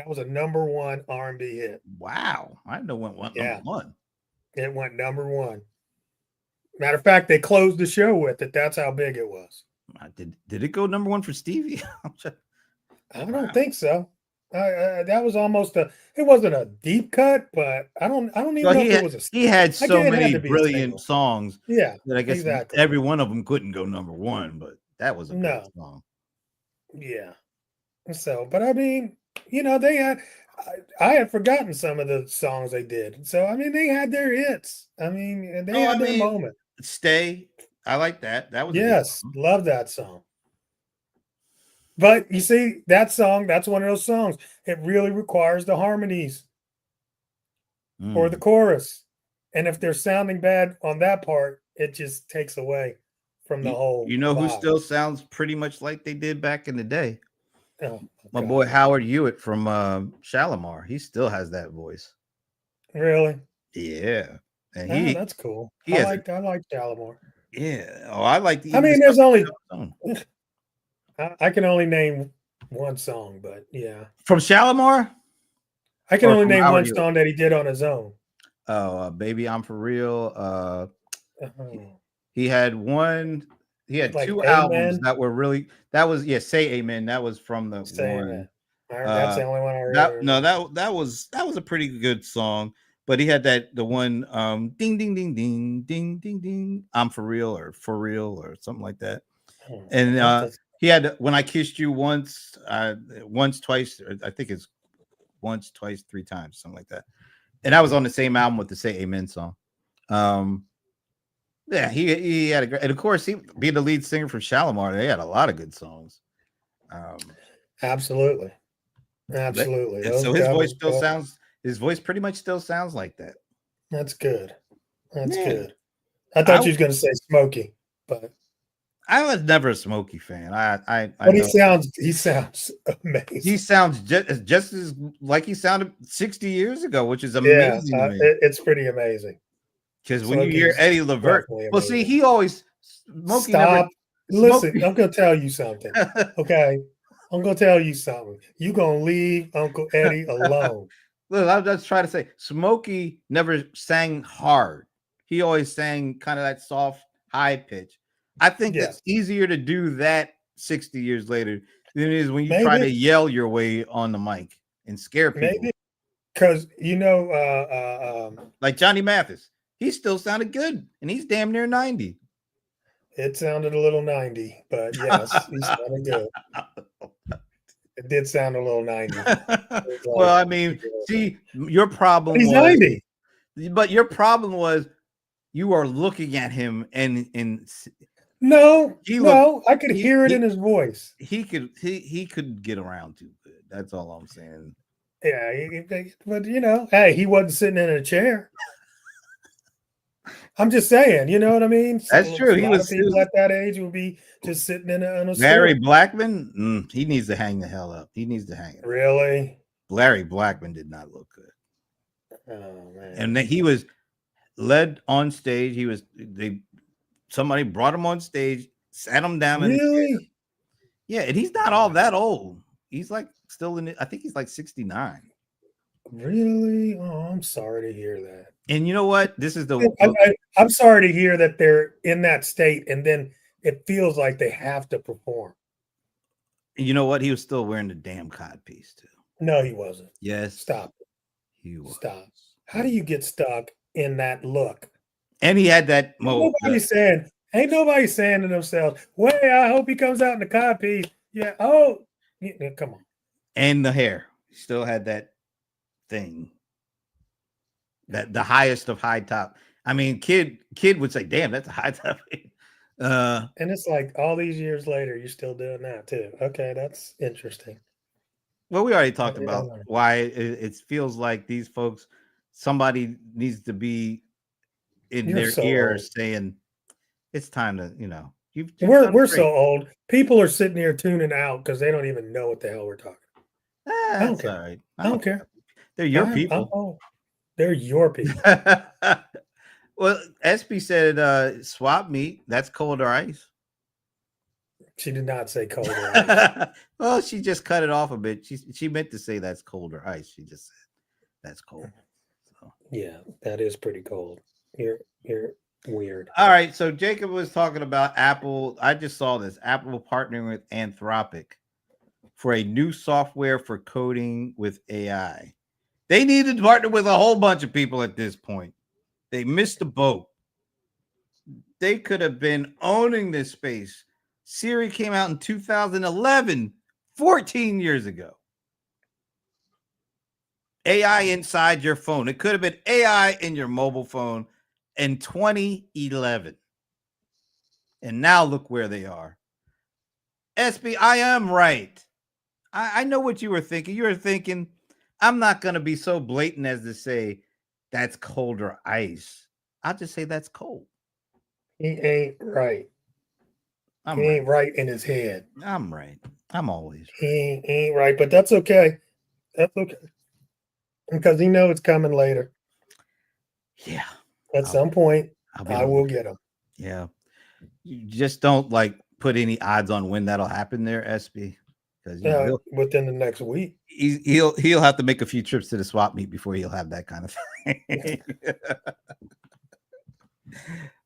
S2: was a number one R&B hit.
S1: Wow. I didn't know it went number one.
S2: It went number one. Matter of fact, they closed the show with it. That's how big it was.
S1: Did it go #1 for Stevie?
S2: I don't think so. That was almost a. It wasn't a deep cut, but I don't even
S1: Well,
S2: know if it was a.
S1: he had
S2: I guess
S1: so
S2: it had
S1: many
S2: to be a
S1: brilliant
S2: single.
S1: songs
S2: Yeah,
S1: that I guess
S2: exactly.
S1: every one of them couldn't go #1, but that was a great
S2: No,
S1: song.
S2: yeah. So, but I mean, they had. I had forgotten some of the songs they did. So I mean, they had their hits. I mean, and they
S1: Oh, I
S2: had their
S1: mean,
S2: moment.
S1: Stay. I like that. That was a good
S2: Yes,
S1: song.
S2: love that song. But you see, that song, that's one of those songs. It really requires the harmonies or the chorus. And if they're sounding bad on that part, it just takes away from the whole
S1: You know who
S2: vibe.
S1: still sounds pretty much like they did back in the day?
S2: Oh,
S1: My
S2: God.
S1: boy Howard Hewitt from Shalimar. He still has that voice.
S2: Really?
S1: Yeah, and
S2: Oh, that's cool.
S1: he has a
S2: I like Shalimar.
S1: yeah. Oh, I like
S2: I
S1: even the
S2: mean,
S1: stuff
S2: there's only
S1: from
S2: I can only name one song, but yeah.
S1: Shalimar
S2: I can
S1: or
S2: only
S1: from
S2: name
S1: Howard
S2: one
S1: Hewitt.
S2: song that he did on his own.
S1: Oh, Baby, I'm for real.
S2: Oh,
S1: He had one. He had
S2: like
S1: 2 albums
S2: Amen.
S1: that were really. That was Say Amen. That was from the
S2: Say Amen.
S1: one.
S2: That's the only one I
S1: That
S2: really
S1: no,
S2: remember.
S1: that was a pretty good song. But he had the one ding ding ding ding ding ding ding. I'm for real or something like that. And he had When I Kissed You Once, once, twice. I think it's once, twice, 3 times, something like that. And that was on the same album with the Say Amen song. Yeah, he had a great, and of course, he being the lead singer for Shalimar, they had a lot of good songs.
S2: Absolutely.
S1: But,
S2: Absolutely.
S1: and so his voice pretty much still sounds like that.
S2: That's good. That's
S1: Man,
S2: good. I
S1: I
S2: thought you was going to say Smokey, but
S1: was never a Smokey fan. I
S2: he
S1: know
S2: sounds
S1: he
S2: amazing.
S1: sounds just as like he sounded 60 years ago, which is
S2: Yeah,
S1: amazing to me.
S2: it's pretty amazing.
S1: Because when you hear
S2: Smokey's
S1: Eddie Levert,
S2: definitely
S1: well, see,
S2: amazing.
S1: he always Smokey never
S2: Stop. Listen,
S1: Smokey.
S2: I'm going to tell you something. Okay. I'm going to tell you something. You're going to leave Uncle Eddie alone.
S1: Look, I'm just trying to say, Smokey never sang hard. He always sang kind of that soft, high pitch. I think
S2: Yeah.
S1: that's easier to do that 60 years later than it is when you try
S2: Maybe.
S1: to yell your way on the mic and scare people.
S2: Maybe. Because,
S1: Like Johnny Mathis. He still sounded good, and he's damn near 90.
S2: it sounded a little 90, but yes, he sounded good. It did sound a little 90.
S1: Well, I mean, see, your
S2: But
S1: problem
S2: he's
S1: was,
S2: 90.
S1: you are looking at him and
S2: No,
S1: he looked
S2: no, I could hear it in his voice.
S1: he could get around too good. That's all I'm saying.
S2: Yeah, but hey, he wasn't sitting in a chair. I'm just saying, you know what I mean?
S1: That's
S2: So
S1: true.
S2: a lot of people at that age would be just sitting in a
S1: Larry
S2: stool.
S1: Blackman. He needs to hang the hell up. He needs to hang it.
S2: Really?
S1: Larry Blackman did not look good.
S2: Oh man!
S1: And then he was led on stage. Somebody brought him on stage, sat him down in the chair.
S2: Really?
S1: Yeah, and he's not all that old. He's like still in it. I think he's like 69.
S2: Really? Oh, I'm sorry to hear that.
S1: And you know what? This is
S2: I'm sorry to hear that they're in that state, and then it feels like they have to perform.
S1: You know what? He was still wearing the damn codpiece too.
S2: No, he wasn't.
S1: Yes,
S2: Stop.
S1: he was.
S2: Stop. How do you get stuck in that look?
S1: And he had that mode.
S2: Ain't nobody saying to themselves, "Well, I hope he comes out in the codpiece." Yeah. Oh, yeah, come on.
S1: And the hair. He still had that thing. That the highest of high top. I mean, kid would say, "Damn, that's a high top."
S2: And it's like all these years later, you're still doing that too. Okay, that's interesting.
S1: Well, we already talked about why it feels like these folks, somebody needs to be in their ear saying, "It's time to,"
S2: we're so old. People are sitting here tuning out because they don't even know what the hell we're talking about. I don't care.
S1: All right.
S2: I don't care.
S1: They're your people.
S2: They're your people.
S1: Well, SB said swap meet. That's cold or ice.
S2: She did not say cold or ice.
S1: Well, she just cut it off a bit. She meant to say that's cold or ice. She just said that's cold.
S2: So. Yeah, that is pretty cold. You're weird.
S1: All right, so Jacob was talking about Apple. I just saw this. Apple partnering with Anthropic for a new software for coding with AI. They needed to partner with a whole bunch of people at this point. They missed the boat. They could have been owning this space. Siri came out in 2011, 14 years ago. AI inside your phone. It could have been AI in your mobile phone in 2011. And now look where they are. SB, I am right. I know what you were thinking. You were thinking, I'm not going to be so blatant as to say that's cold or ice. I'll just say that's cold.
S2: He ain't right.
S1: I'm
S2: He
S1: right.
S2: ain't right in his head.
S1: I'm right. I'm always right.
S2: He ain't right, but that's okay. That's okay. Because he know it's coming later.
S1: Yeah.
S2: At some point, I will get him.
S1: Yeah. You just don't like put any odds on when that'll happen there, SB. Because
S2: within the next week.
S1: He'll have to make a few trips to the swap meet before he'll have that kind of thing.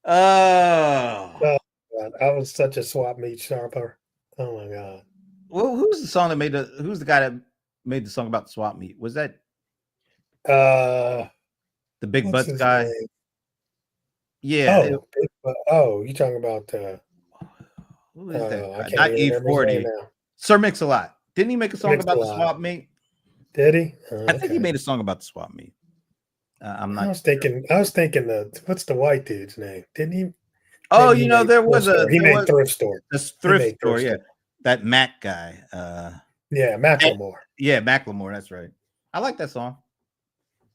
S1: Oh
S2: God, I was such a swap meet sharper. Oh my God.
S1: Well, who's the guy that made the song about the swap meet? Was that
S2: the
S1: big butts guy?
S2: Name?
S1: Yeah.
S2: You talking about
S1: who is that?
S2: I can't even remember his name now.
S1: Sir Mix-a-Lot. Didn't he make a song about the swap meet?
S2: Did he?
S1: I think he made a song about the swap meet. I'm not.
S2: I was thinking what's the white dude's name? Didn't he?
S1: Oh, there was
S2: he made Thrift Store.
S1: This thrift store, yeah. That Mac guy.
S2: Yeah, Macklemore.
S1: Yeah, Macklemore. That's right. I like that song.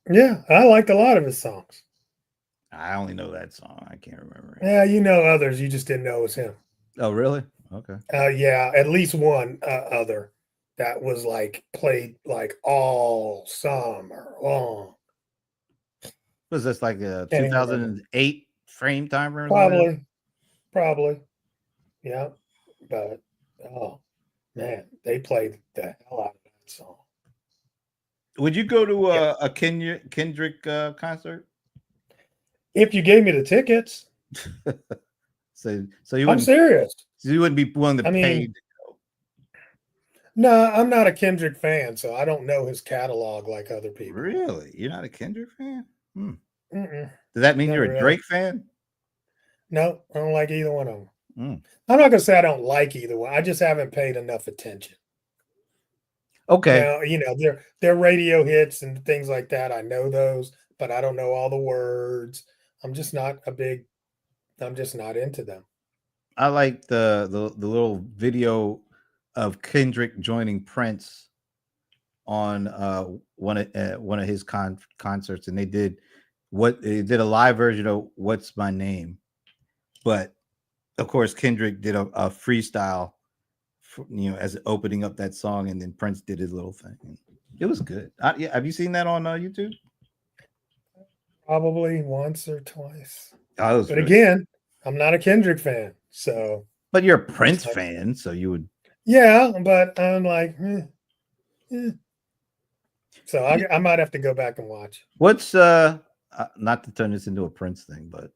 S2: Yeah, I liked a lot of his songs.
S1: I only know that song. I can't remember it.
S2: Yeah, others. You just didn't know it was him.
S1: Oh, really? Okay.
S2: Yeah, at least one other that was like played like all summer long.
S1: Was this like a 2008 frame timer?
S2: Probably. Yeah, but oh man, they played the hell out of that song.
S1: Would you go to a Kendrick concert?
S2: If you gave me the tickets.
S1: so you wouldn't.
S2: I'm serious.
S1: So you wouldn't be willing to pay to go.
S2: No, I'm not a Kendrick fan, so I don't know his catalog like other people.
S1: Really? You're not a Kendrick fan? Does that mean you're a Drake fan?
S2: No, I don't like either one of them. I'm not gonna say I don't like either one. I just haven't paid enough attention.
S1: Okay.
S2: Now, their radio hits and things like that. I know those, but I don't know all the words. I'm just not into them.
S1: I like the little video of Kendrick joining Prince on one of his concerts, and they did a live version of "What's My Name," but of course Kendrick did a freestyle, as opening up that song, and then Prince did his little thing. It was good. Have you seen that on YouTube?
S2: Probably once or twice.
S1: But
S2: again, I'm not a Kendrick fan, so.
S1: But you're a Prince fan, so you would.
S2: Yeah, but I'm like, So I might have to go back and watch.
S1: What's not to turn this into a Prince thing, but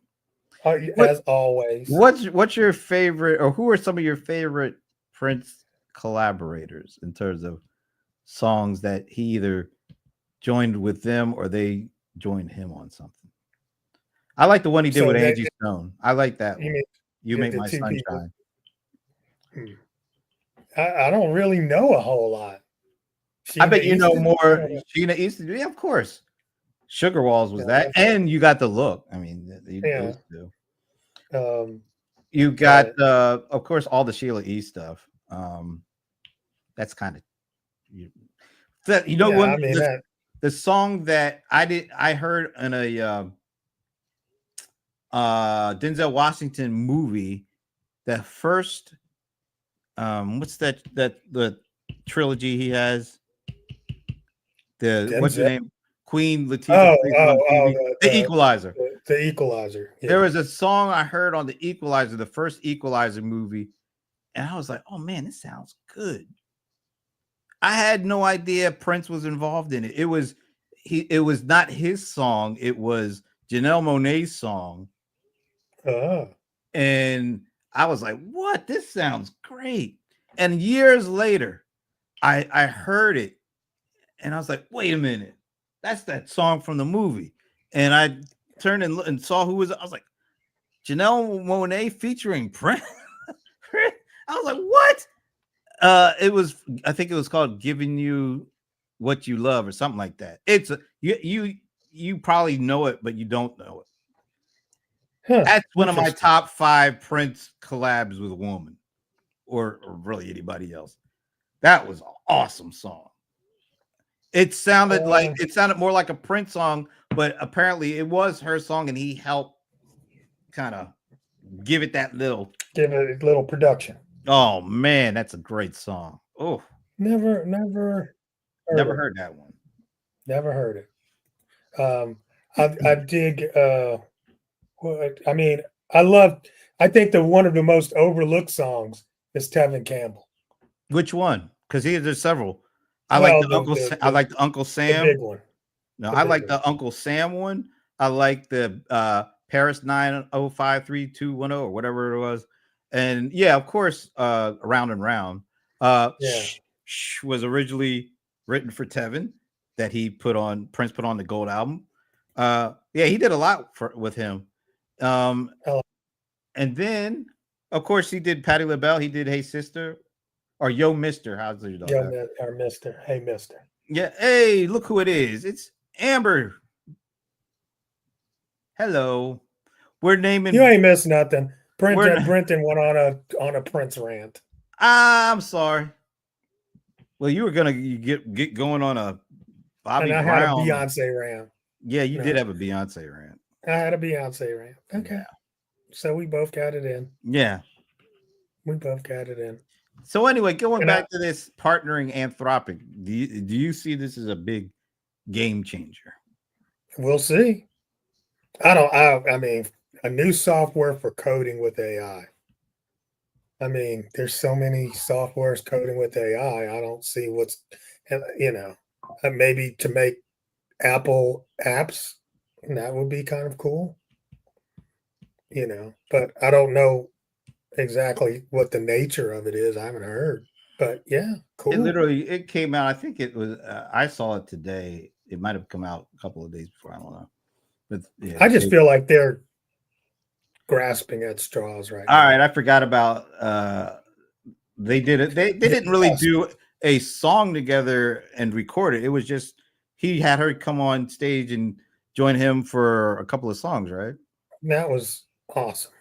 S2: as always,
S1: what's your favorite, or who are some of your favorite Prince collaborators in terms of songs that he either joined with them or they joined him on something? I like the one he did with Angie Stone. I like that one. You Make My Sunshine.
S2: I don't really know a whole lot.
S1: I bet you know more. Sheena Easton, yeah, of course. Sugar Walls was that, and You Got the Look. I mean, those two. You got, of course, all the Sheila E. stuff. That's kind of the song that I heard in a Denzel Washington movie. The first, what's that the trilogy he has? What's the name? Queen Latifah. The Equalizer.
S2: The Equalizer.
S1: Yeah. There was a song I heard on the Equalizer, the first Equalizer movie, and I was like, "Oh man, this sounds good." I had no idea Prince was involved in it. It was not his song. It was Janelle Monáe's song,
S2: Ah,
S1: And I was like, what? This sounds great. And years later, I heard it and I was like, wait a minute, that's that song from the movie. And I turned and saw who was. I was like, Janelle Monáe featuring Prince. I was like, what? It was. I think it was called "Giving You What You Love" or something like that. It's you probably know it, but you don't know it.
S2: huh.
S1: That's one of my
S2: Interesting.
S1: top 5 Prince collabs with a woman, or really anybody else. That was an awesome song. It sounded more like a Prince song, but apparently it was her song, and he helped kind of give it that little.
S2: Give it a little production.
S1: Oh man, that's a great song. Oh,
S2: Never heard
S1: never
S2: it.
S1: heard that one.
S2: Never heard it. I dig. What I mean, I love. I think the one of the most overlooked songs is Tevin Campbell.
S1: Which one? Because there's several. I like
S2: Well,
S1: the Uncle. I like the Uncle
S2: the
S1: Sam.
S2: big one,
S1: No,
S2: the
S1: I
S2: big
S1: like
S2: one.
S1: the Uncle Sam one. I like the Paris 9053210 or whatever it was. And yeah, of course, Around and Round.
S2: Yeah,
S1: Was originally written for Tevin that Prince put on the gold album. Yeah, he did a lot with him.
S2: I
S1: And then of course he did Patti LaBelle, he did Hey Sister or Yo Mister. How's your dog?
S2: Our Mister. Hey, Mister.
S1: Yeah, hey, look who it is. It's Amber. Hello. We're naming.
S2: You ain't missed nothing.
S1: We're.
S2: Brenton went on a Prince rant.
S1: I'm sorry. Well, you were gonna get going on a Bobby
S2: And I had a
S1: Brown.
S2: Beyonce rant.
S1: Yeah, you did have a Beyonce rant.
S2: I had a Beyonce rant. Okay.
S1: Yeah.
S2: So we both got it in.
S1: Yeah.
S2: We both got it in.
S1: So anyway, going back to this partnering Anthropic, do you see this as a big game changer?
S2: We'll see. I mean, a new software for coding with AI. I mean, there's so many softwares coding with AI. I don't see maybe to make Apple apps, that would be kind of cool. But I don't know exactly what the nature of it is. I haven't heard, but yeah, cool.
S1: It came out. I think it was. I saw it today. It might have come out a couple of days before. I don't know. But yeah,
S2: I just feel like they're grasping at straws right now.
S1: All right, I forgot about. They did it. They didn't really do a song together and record it. It was just he had her come on stage and join him for a couple of songs, right?
S2: That was awesome.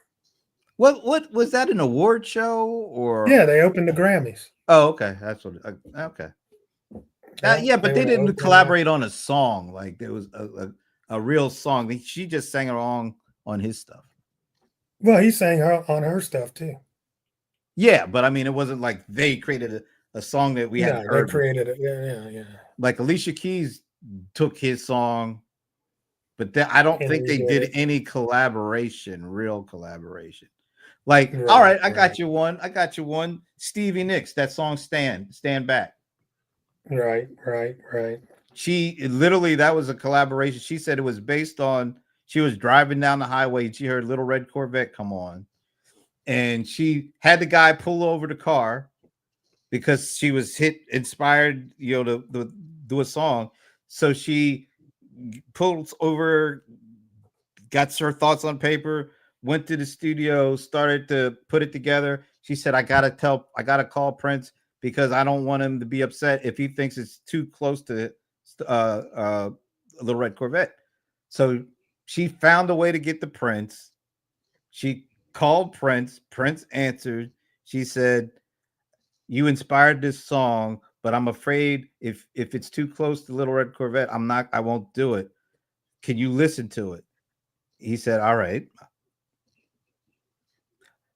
S1: What was that, an award show or?
S2: Yeah, they opened the Grammys.
S1: Oh, okay, that's what. Okay. Yeah, but they didn't collaborate on a song. Like there was a real song. She just sang along on his stuff.
S2: Well, he sang on her stuff too.
S1: Yeah, but I mean, it wasn't like they created a song that we had heard.
S2: They created it. Yeah.
S1: Like Alicia Keys took his song, but I don't think they did any real collaboration. Like, all right, I got you one. Stevie Nicks, that song Stand Back.
S2: Right.
S1: She literally, that was a collaboration. She said it was based on, she was driving down the highway and she heard Little Red Corvette come on. And she had the guy pull over the car because she was inspired, to do a song. So she pulls over, got her thoughts on paper, went to the studio, started to put it together. She said, I gotta call Prince because I don't want him to be upset if he thinks it's too close to Little Red Corvette. So she found a way to get the Prince. She called Prince. Prince answered. She said, you inspired this song, but I'm afraid if it's too close to Little Red Corvette, I won't do it. Can you listen to it? He said, all right.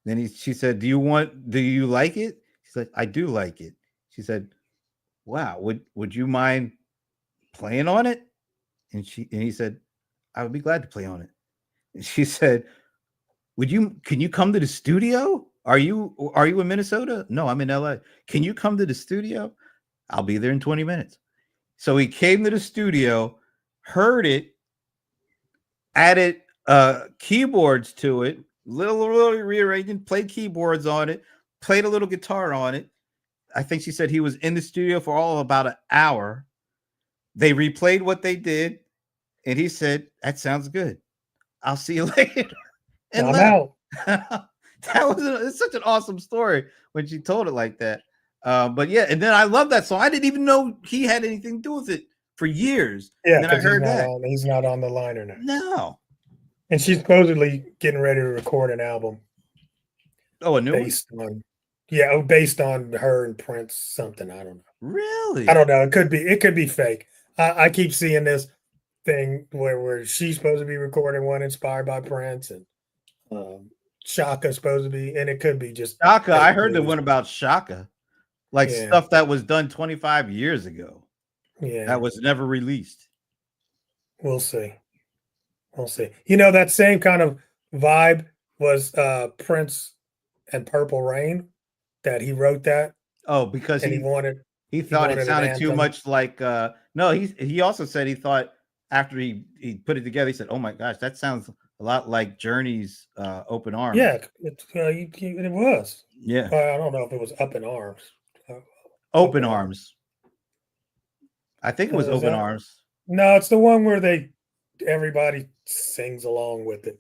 S1: Then she said, do you like it? She said, I do like it. She said, wow, would you mind playing on it? And he said, I would be glad to play on it. And she said, can you come to the studio? Are you in Minnesota? No, I'm in LA. Can you come to the studio? I'll be there in 20 minutes. So he came to the studio, heard it, added keyboards to it, little rearranging, played keyboards on it, played a little guitar on it. I think she said he was in the studio for all of about an hour. They replayed what they did, and he said, "That sounds good. I'll see you later," and
S2: I'm
S1: left.
S2: out.
S1: It's such an awesome story when she told it like that. But yeah, and then I love that song. I didn't even know he had anything to do with it for years.
S2: Yeah,
S1: And then I
S2: because
S1: heard that.
S2: he's not on the liner now.
S1: No.
S2: And she's supposedly getting ready to record an album
S1: Oh, a new one?
S2: based on her and Prince something. I don't know.
S1: Really?
S2: I don't know. It could be fake. I keep seeing this thing where she's supposed to be recording one inspired by Prince, and Shaka's supposed to be, and it could be just
S1: Shaka. I
S2: fake
S1: heard the
S2: news.
S1: one about Shaka, like
S2: Yeah.
S1: stuff that was done 25 years ago
S2: Yeah,
S1: that was never released.
S2: we'll see. We'll see. You know, that same kind of vibe was Prince and Purple Rain, that he wrote that,
S1: Oh, because
S2: and he
S1: he thought
S2: wanted
S1: it
S2: an
S1: sounded too
S2: anthem.
S1: much like no, he also said he thought after he put it together, he said, "Oh my gosh, that sounds a lot like Journey's Open Arms."
S2: Yeah, it was.
S1: Yeah.
S2: I don't know if it was Up in Arms.
S1: Open Arms. I think it was
S2: Is
S1: Open
S2: that-
S1: Arms.
S2: No, it's the one where everybody sings along with it,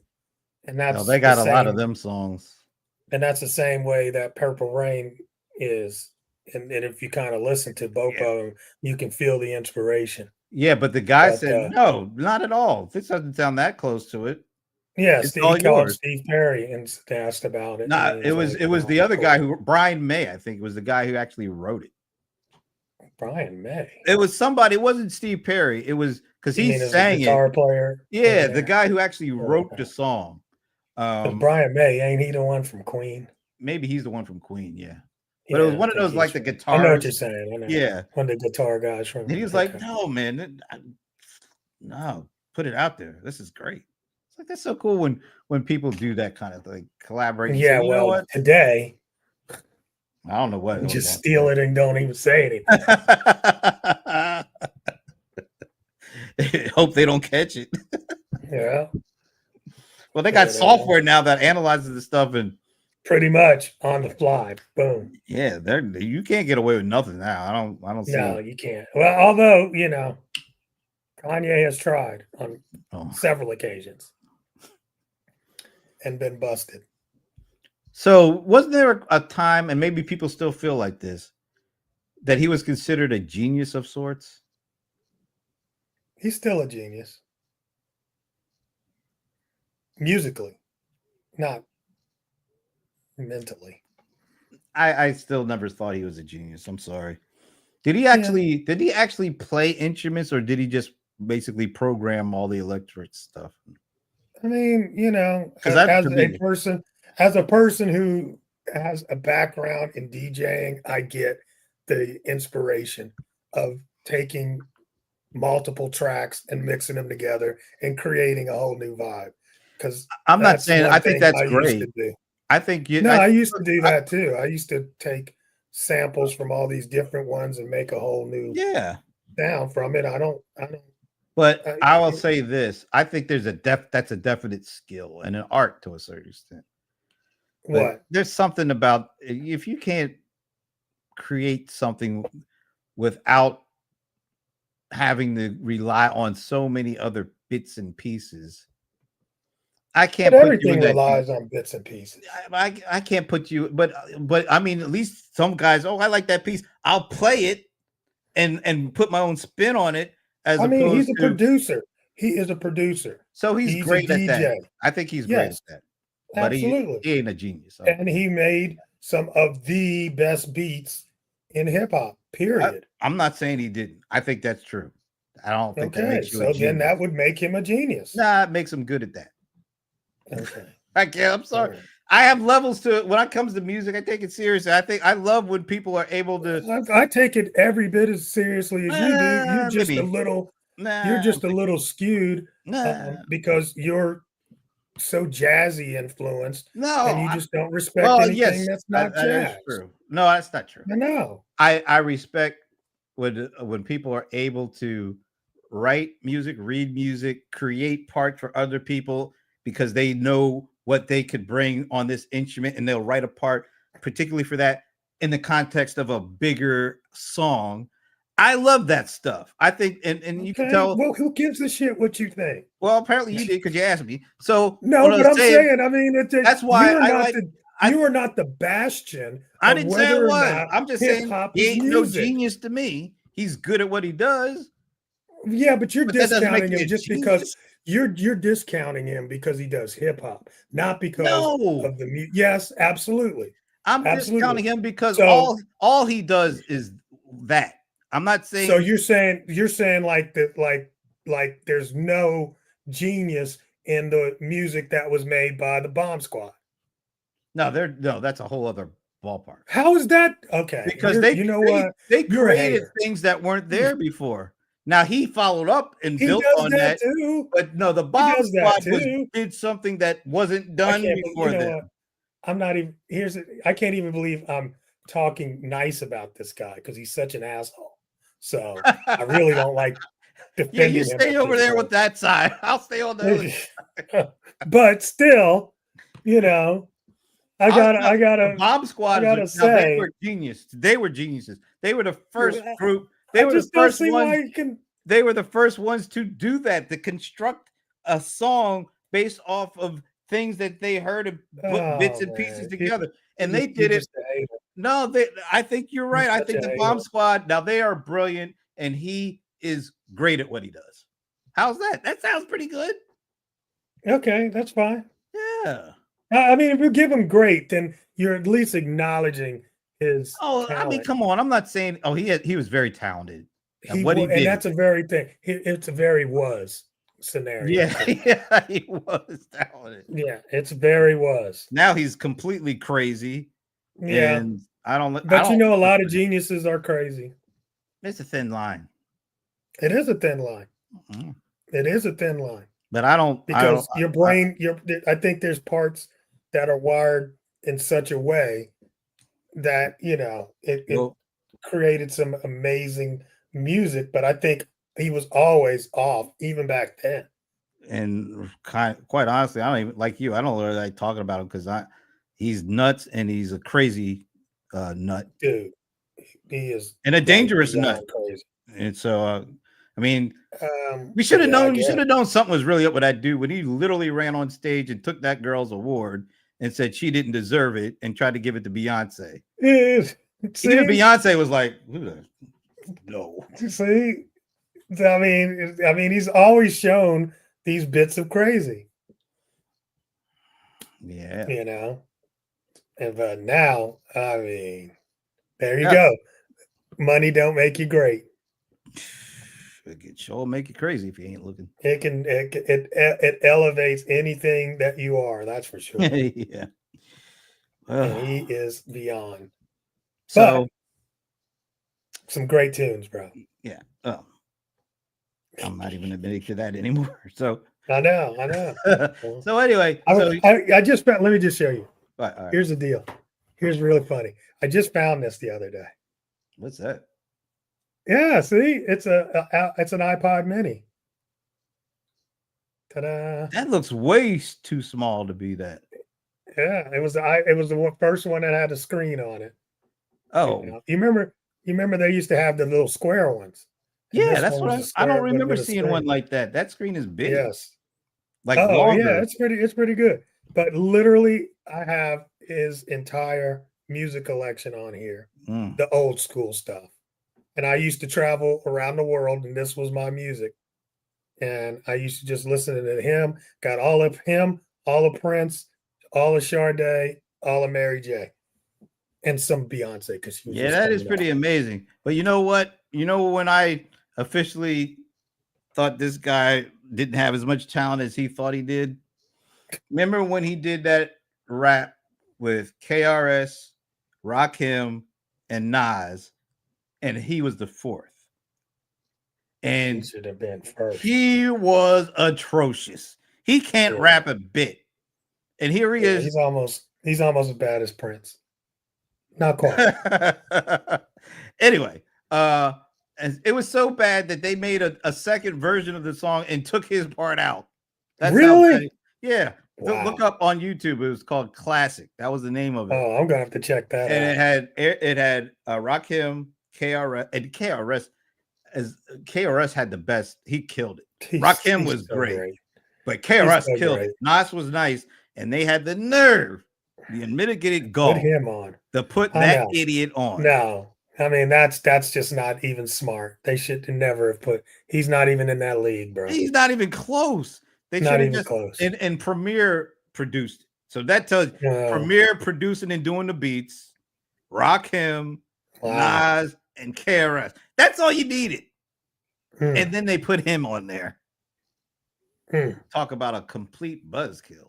S2: and that's
S1: No, they got
S2: the
S1: a lot of
S2: same-
S1: them songs.
S2: and that's the same way that Purple Rain is. And if you kind of listen to both
S1: Yeah.
S2: of them, you can feel the inspiration.
S1: Yeah, but the guy
S2: But,
S1: said, "No, not at all. This doesn't sound that close to it."
S2: Yeah,
S1: It's
S2: he
S1: all
S2: called
S1: yours.
S2: Steve Perry and asked about it.
S1: Nah,
S2: and
S1: it was
S2: like,
S1: the other
S2: cool.
S1: guy Brian May, I think, was the guy who actually wrote it.
S2: Brian May.
S1: It was somebody. It wasn't Steve Perry. It was because
S2: You
S1: he
S2: mean as a
S1: sang
S2: guitar
S1: it.
S2: player?
S1: Yeah, the guy who actually wrote the song.
S2: 'Cause Brian May, ain't he the one from Queen?
S1: Maybe he's the one from Queen. Yeah, but it was one of those like the guitars.
S2: I know what you're saying. I know.
S1: Yeah,
S2: One of the guitar guys from.
S1: and he was like, "No, man, no, put it out there. This is great." It's like that's so cool when people do that kind of like collaborate. and
S2: Yeah,
S1: say, you know
S2: well,
S1: what?
S2: today
S1: I don't know what.
S2: you just steal it and don't even say anything.
S1: Hope they don't catch it.
S2: Yeah,
S1: Well, they got software now that analyzes the stuff, and
S2: pretty much on the fly. Boom.
S1: yeah, you can't get away with nothing now. I don't see.
S2: No, you can't. Well, although Kanye has tried on several occasions and been busted.
S1: So, wasn't there a time, and maybe people still feel like this, that he was considered a genius of sorts?
S2: He's still a genius. Musically, not mentally.
S1: I still never thought he was a genius. I'm sorry. Did he actually play instruments, or did he just basically program all the electric stuff?
S2: I mean, as a person who has a background in DJing, I get the inspiration of taking multiple tracks and mixing them together and creating a whole new vibe. Because
S1: I'm not saying I think that's great. I think
S2: I used to do that too. I used to take samples from all these different ones and make a whole new sound from it. I don't.
S1: But I will say this: I think there's that's a definite skill and an art to a certain extent. But there's something about if you can't create something without having to rely on so many other bits and pieces. I can't.
S2: But everything relies on bits and pieces.
S1: I can't put you, but I mean, at least some guys. Oh, I like that piece. I'll play it and put my own spin on it.
S2: He's a producer. He is a producer.
S1: So he's great at that. I think he's great at that. But
S2: absolutely,
S1: he ain't a genius.
S2: And he made some of the best beats in hip hop. Period.
S1: I'm not saying he didn't. I think that's true. I don't think that makes you a genius.
S2: So then that would make him a genius.
S1: Nah, it makes him good at that.
S2: Okay.
S1: I'm sorry. Right. I have levels to it. When it comes to music, I take it seriously. I love when people are able to.
S2: I take it every bit as seriously as you do. You're just a little. You're just a little skewed because you're so jazzy influenced.
S1: No,
S2: and you just don't respect anything that's not jazz.
S1: That is true. No, that's not true.
S2: No,
S1: I respect when people are able to write music, read music, create parts for other people because they know what they could bring on this instrument, and they'll write a part particularly for that in the context of a bigger song. I love that stuff. I think, and you can
S2: Okay.
S1: tell.
S2: Well, who gives a shit what you think?
S1: Well, apparently you did because you asked me. So
S2: No,
S1: what I
S2: but
S1: was
S2: I'm
S1: saying,
S2: saying, I mean,
S1: that's
S2: you
S1: why
S2: are
S1: I
S2: not
S1: like.
S2: the
S1: I
S2: you are not the bastion
S1: I
S2: of
S1: didn't say I
S2: whether or
S1: was.
S2: not
S1: I'm just
S2: hip
S1: saying
S2: hop
S1: he
S2: is
S1: ain't no
S2: music.
S1: genius to me. He's good at what he does,
S2: Yeah, but you're
S1: but that doesn't make
S2: discounting
S1: me
S2: him
S1: a
S2: just because
S1: genius.
S2: you're discounting him because he does hip hop, not because
S1: No,
S2: of the music. Yes, absolutely,
S1: I'm
S2: absolutely.
S1: discounting him because
S2: So
S1: all he does is that. I'm not
S2: so
S1: saying
S2: you're saying like that like there's no genius in the music that was made by the Bomb Squad.
S1: no. That's a whole other ballpark
S2: How is that okay?
S1: because
S2: You know
S1: they
S2: what?
S1: they
S2: You're a
S1: created
S2: hater.
S1: things that weren't there before. Now he followed up and
S2: He
S1: built
S2: does
S1: on
S2: that
S1: that,
S2: too.
S1: but no, the
S2: He
S1: Bomb
S2: does that
S1: Squad was
S2: too.
S1: did something that wasn't
S2: I
S1: done
S2: can't believe, you
S1: before
S2: know
S1: them.
S2: what? I'm not even I can't even believe I'm talking nice about this guy because he's such an asshole. So I really don't like
S1: Yeah, you
S2: defending him
S1: stay
S2: at
S1: over
S2: this
S1: there with that side. I'll stay on the other.
S2: point. But still, you know, I gotta
S1: No,
S2: I
S1: the
S2: gotta
S1: Bomb
S2: I
S1: Squad
S2: gotta
S1: now they
S2: say
S1: were genius. They were geniuses. They were the first
S2: I
S1: group. They were the
S2: just don't
S1: first
S2: see why
S1: ones.
S2: you can
S1: They were the first ones to do that, to construct a song based off of things that they heard and put bits
S2: oh
S1: and pieces
S2: man.
S1: together. And they
S2: You're
S1: did it.
S2: just a hater.
S1: No, I think you're
S2: You're
S1: right. I
S2: such
S1: think
S2: a
S1: the Bomb
S2: hater.
S1: Squad, now they are brilliant, and he is great at what he does. How's that? That sounds pretty good.
S2: Okay, that's fine.
S1: Yeah.
S2: I mean, if you give him great, then you're at least acknowledging his
S1: Oh, I mean,
S2: talent.
S1: come on. I'm not saying. Oh, he was very talented at what he
S2: And
S1: did.
S2: that's a very thing. It's a very was scenario
S1: Yeah,
S2: too.
S1: yeah, he was talented.
S2: Yeah, it's very was.
S1: Now he's completely crazy,
S2: Yeah,
S1: and I don't. I
S2: but you
S1: don't.
S2: know, a lot of geniuses are crazy.
S1: It's a thin line,
S2: It is a thin line.
S1: Mhm.
S2: It is a thin line
S1: But I don't. I don't.
S2: because your brain, I think there's parts that are wired in such a way that it
S1: Well,
S2: created some amazing music. But I think he was always off, even back then.
S1: and quite honestly, I don't even like you. I don't really like talking about him because he's nuts and he's a crazy nut
S2: Dude, he is
S1: and a
S2: like
S1: dangerous nut.
S2: beyond crazy.
S1: And so, I mean, we should have
S2: Yeah, I
S1: known. You
S2: guess.
S1: should have known something was really up with that dude when he literally ran on stage and took that girl's award and said she didn't deserve it and tried to give it to Beyonce. Even
S2: See,
S1: Beyonce was like, "No."
S2: see, I mean, he's always shown these bits of crazy,
S1: Yeah.
S2: but now, I mean, there you
S1: Yeah.
S2: go. Money don't make you great.
S1: It could sure make you crazy if you ain't looking.
S2: It elevates anything that you are. That's for sure.
S1: Yeah.
S2: And he is beyond.
S1: So
S2: But some great tunes, bro.
S1: yeah. Oh, I'm not even admitting to that anymore. So
S2: I know.
S1: so anyway,
S2: I just found. Let me just show you.
S1: all right.
S2: Here's the deal. Here's really funny. I just found this the other day.
S1: What's that?
S2: Yeah, see, it's an iPod Mini. Ta-da!
S1: That looks way too small to be that.
S2: Yeah, it was the first one that had a screen on it.
S1: Oh,
S2: You remember they used to have the little square ones.
S1: yeah, that's what I don't remember seeing one like that. That screen is big.
S2: Yes.
S1: Like
S2: Oh yeah,
S1: longer.
S2: it's pretty good. But literally, I have his entire music collection on here, the old school stuff. And I used to travel around the world, and this was my music. And I used to just listen to him. Got all of him, all of Prince, all of Sade, all of Mary J, and some Beyonce because she was
S1: Yeah, that is pretty amazing. But you know what? You know when I officially thought this guy didn't have as much talent as he thought he did? Remember when he did that rap with KRS, Rakim, and Nas, and he was the fourth. And
S2: He should have been first.
S1: he was atrocious. He can't rap a bit. And here he is.
S2: He's almost as bad as Prince. Not quite.
S1: Anyway, it was so bad that they made a second version of the song and took his part out. That's
S2: really?
S1: how bad, yeah. Look
S2: Wow.
S1: up on YouTube. It was called Classic. That was the name of it.
S2: Oh, I'm gonna have to check that
S1: And
S2: out.
S1: it had Rakim, KRS, and KRS had the best. He killed it. Rakim
S2: He's
S1: was
S2: so
S1: great,
S2: great.
S1: but
S2: He's
S1: KRS
S2: so
S1: killed
S2: great.
S1: it. Nas was nice, and they had the nerve, the unmitigated
S2: Put
S1: gall
S2: him on.
S1: to put
S2: I
S1: that
S2: know.
S1: idiot on.
S2: No. I mean, that's just not even smart. They should never have put. He's not even in that league, bro.
S1: He's not even close. They should
S2: Not
S1: have
S2: even
S1: just
S2: close.
S1: and Premiere produced it. So that tells you
S2: No.
S1: Premiere producing and doing the beats, Rakim,
S2: Wow.
S1: Nas, and KRS. That's all you needed.
S2: Hmm.
S1: And then they put him on there.
S2: Hmm.
S1: Talk about a complete buzzkill.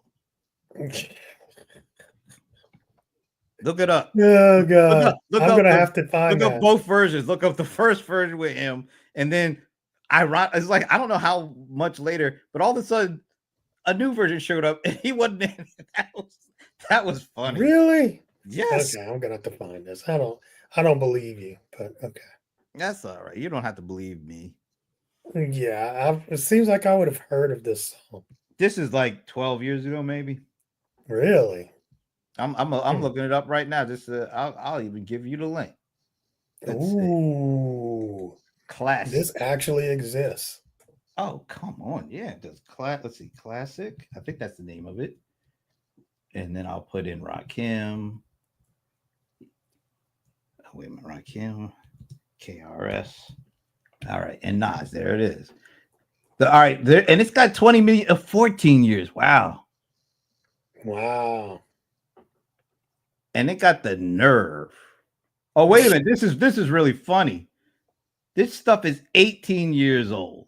S1: Look it up.
S2: Oh God. I'm gonna have to find
S1: look up
S2: that.
S1: both versions. Look up the first version with him, and then it's like I don't know how much later, but all of a sudden a new version showed up and he wasn't in it. That was funny.
S2: Really?
S1: Yes.
S2: Okay, I'm gonna have to find this. I don't believe you, but okay.
S1: That's all right. You don't have to believe me.
S2: Yeah, it seems like I would have heard of this song.
S1: This is like 12 years ago, maybe.
S2: Really?
S1: I'm looking it up right now. Just I'll even give you the link. Let's
S2: Ooh,
S1: see. Classic.
S2: this actually exists.
S1: Oh, come on. Yeah, it does. Let's see. Classic. I think that's the name of it. And then I'll put in Rakim. Oh, wait a minute. Rakim. KRS. All right. And Nas. There it is. All right. There, and it's got 20 million of 14 years. Wow.
S2: Wow.
S1: And it got the nerve. Oh, wait a minute. This is really funny. This stuff is 18 years old.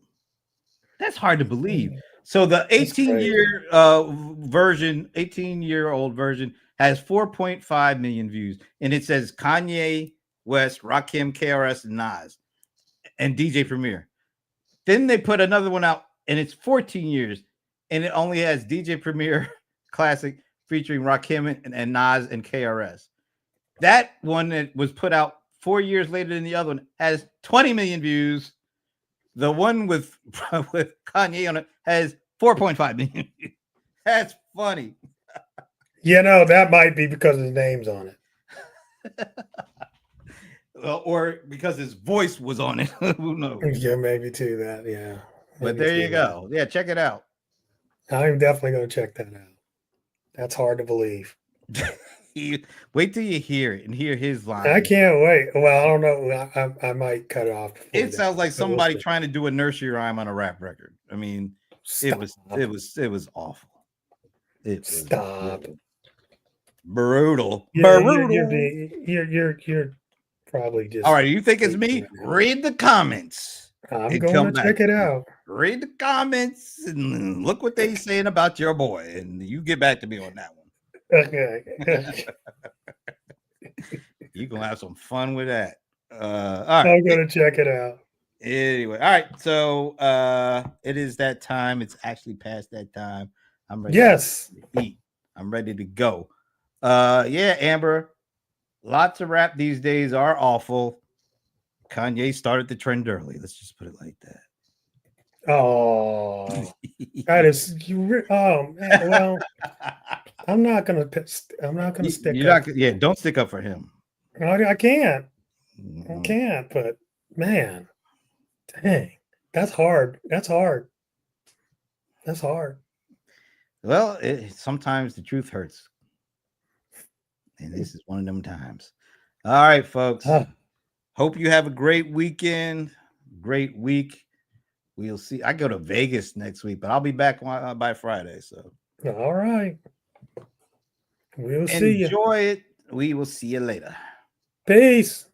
S1: That's hard to believe. So the 18-year version, 18-year-old version has 4.5 million views. And it says Kanye West, Rakim, KRS, and Nas, and DJ Premier. Then they put another one out, and it's 14 years, and it only has DJ Premier Classic featuring Rakim and Nas and KRS. That one that was put out 4 years later than the other one has 20 million views. The one with Kanye on it has 4.5 million views. That's funny.
S2: You know, that might be because his name's on it.
S1: Or because his voice was on it. Who knows?
S2: Yeah, maybe too that. Yeah.
S1: But there you go. Yeah, check it out.
S2: I'm definitely going to check that out. That's hard to believe.
S1: Wait till you hear it and hear his line.
S2: I can't wait. Well, I don't know. I might cut it off.
S1: It sounds like somebody trying to do a nursery rhyme on a rap record. I mean, it was awful. It was brutal.
S2: You're probably just
S1: all right. You think it's me? Read the comments.
S2: I'm going to check it out.
S1: Read the comments and look what they saying about your boy, and you get back to me on that one.
S2: Okay.
S1: You're gonna have some fun with that. All right.
S2: I'm gonna check it out.
S1: Anyway, all right. So it is that time. It's actually past that time. I'm ready to eat. I'm ready to go. Yeah, Amber. Lots of rap these days are awful. Kanye started the trend early. Let's just put it like that.
S2: Oh, that is well. I'm not gonna stick.
S1: Yeah, don't stick up for him.
S2: I can't. I can't. But man, dang, that's hard. That's hard.
S1: Well, sometimes the truth hurts, and this is one of them times. All right, folks. Hope you have a great weekend. Great week. We'll see. I go to Vegas next week, but I'll be back by Friday. So,
S2: all right. We'll see you.
S1: Enjoy it. We will see you later.
S2: Peace.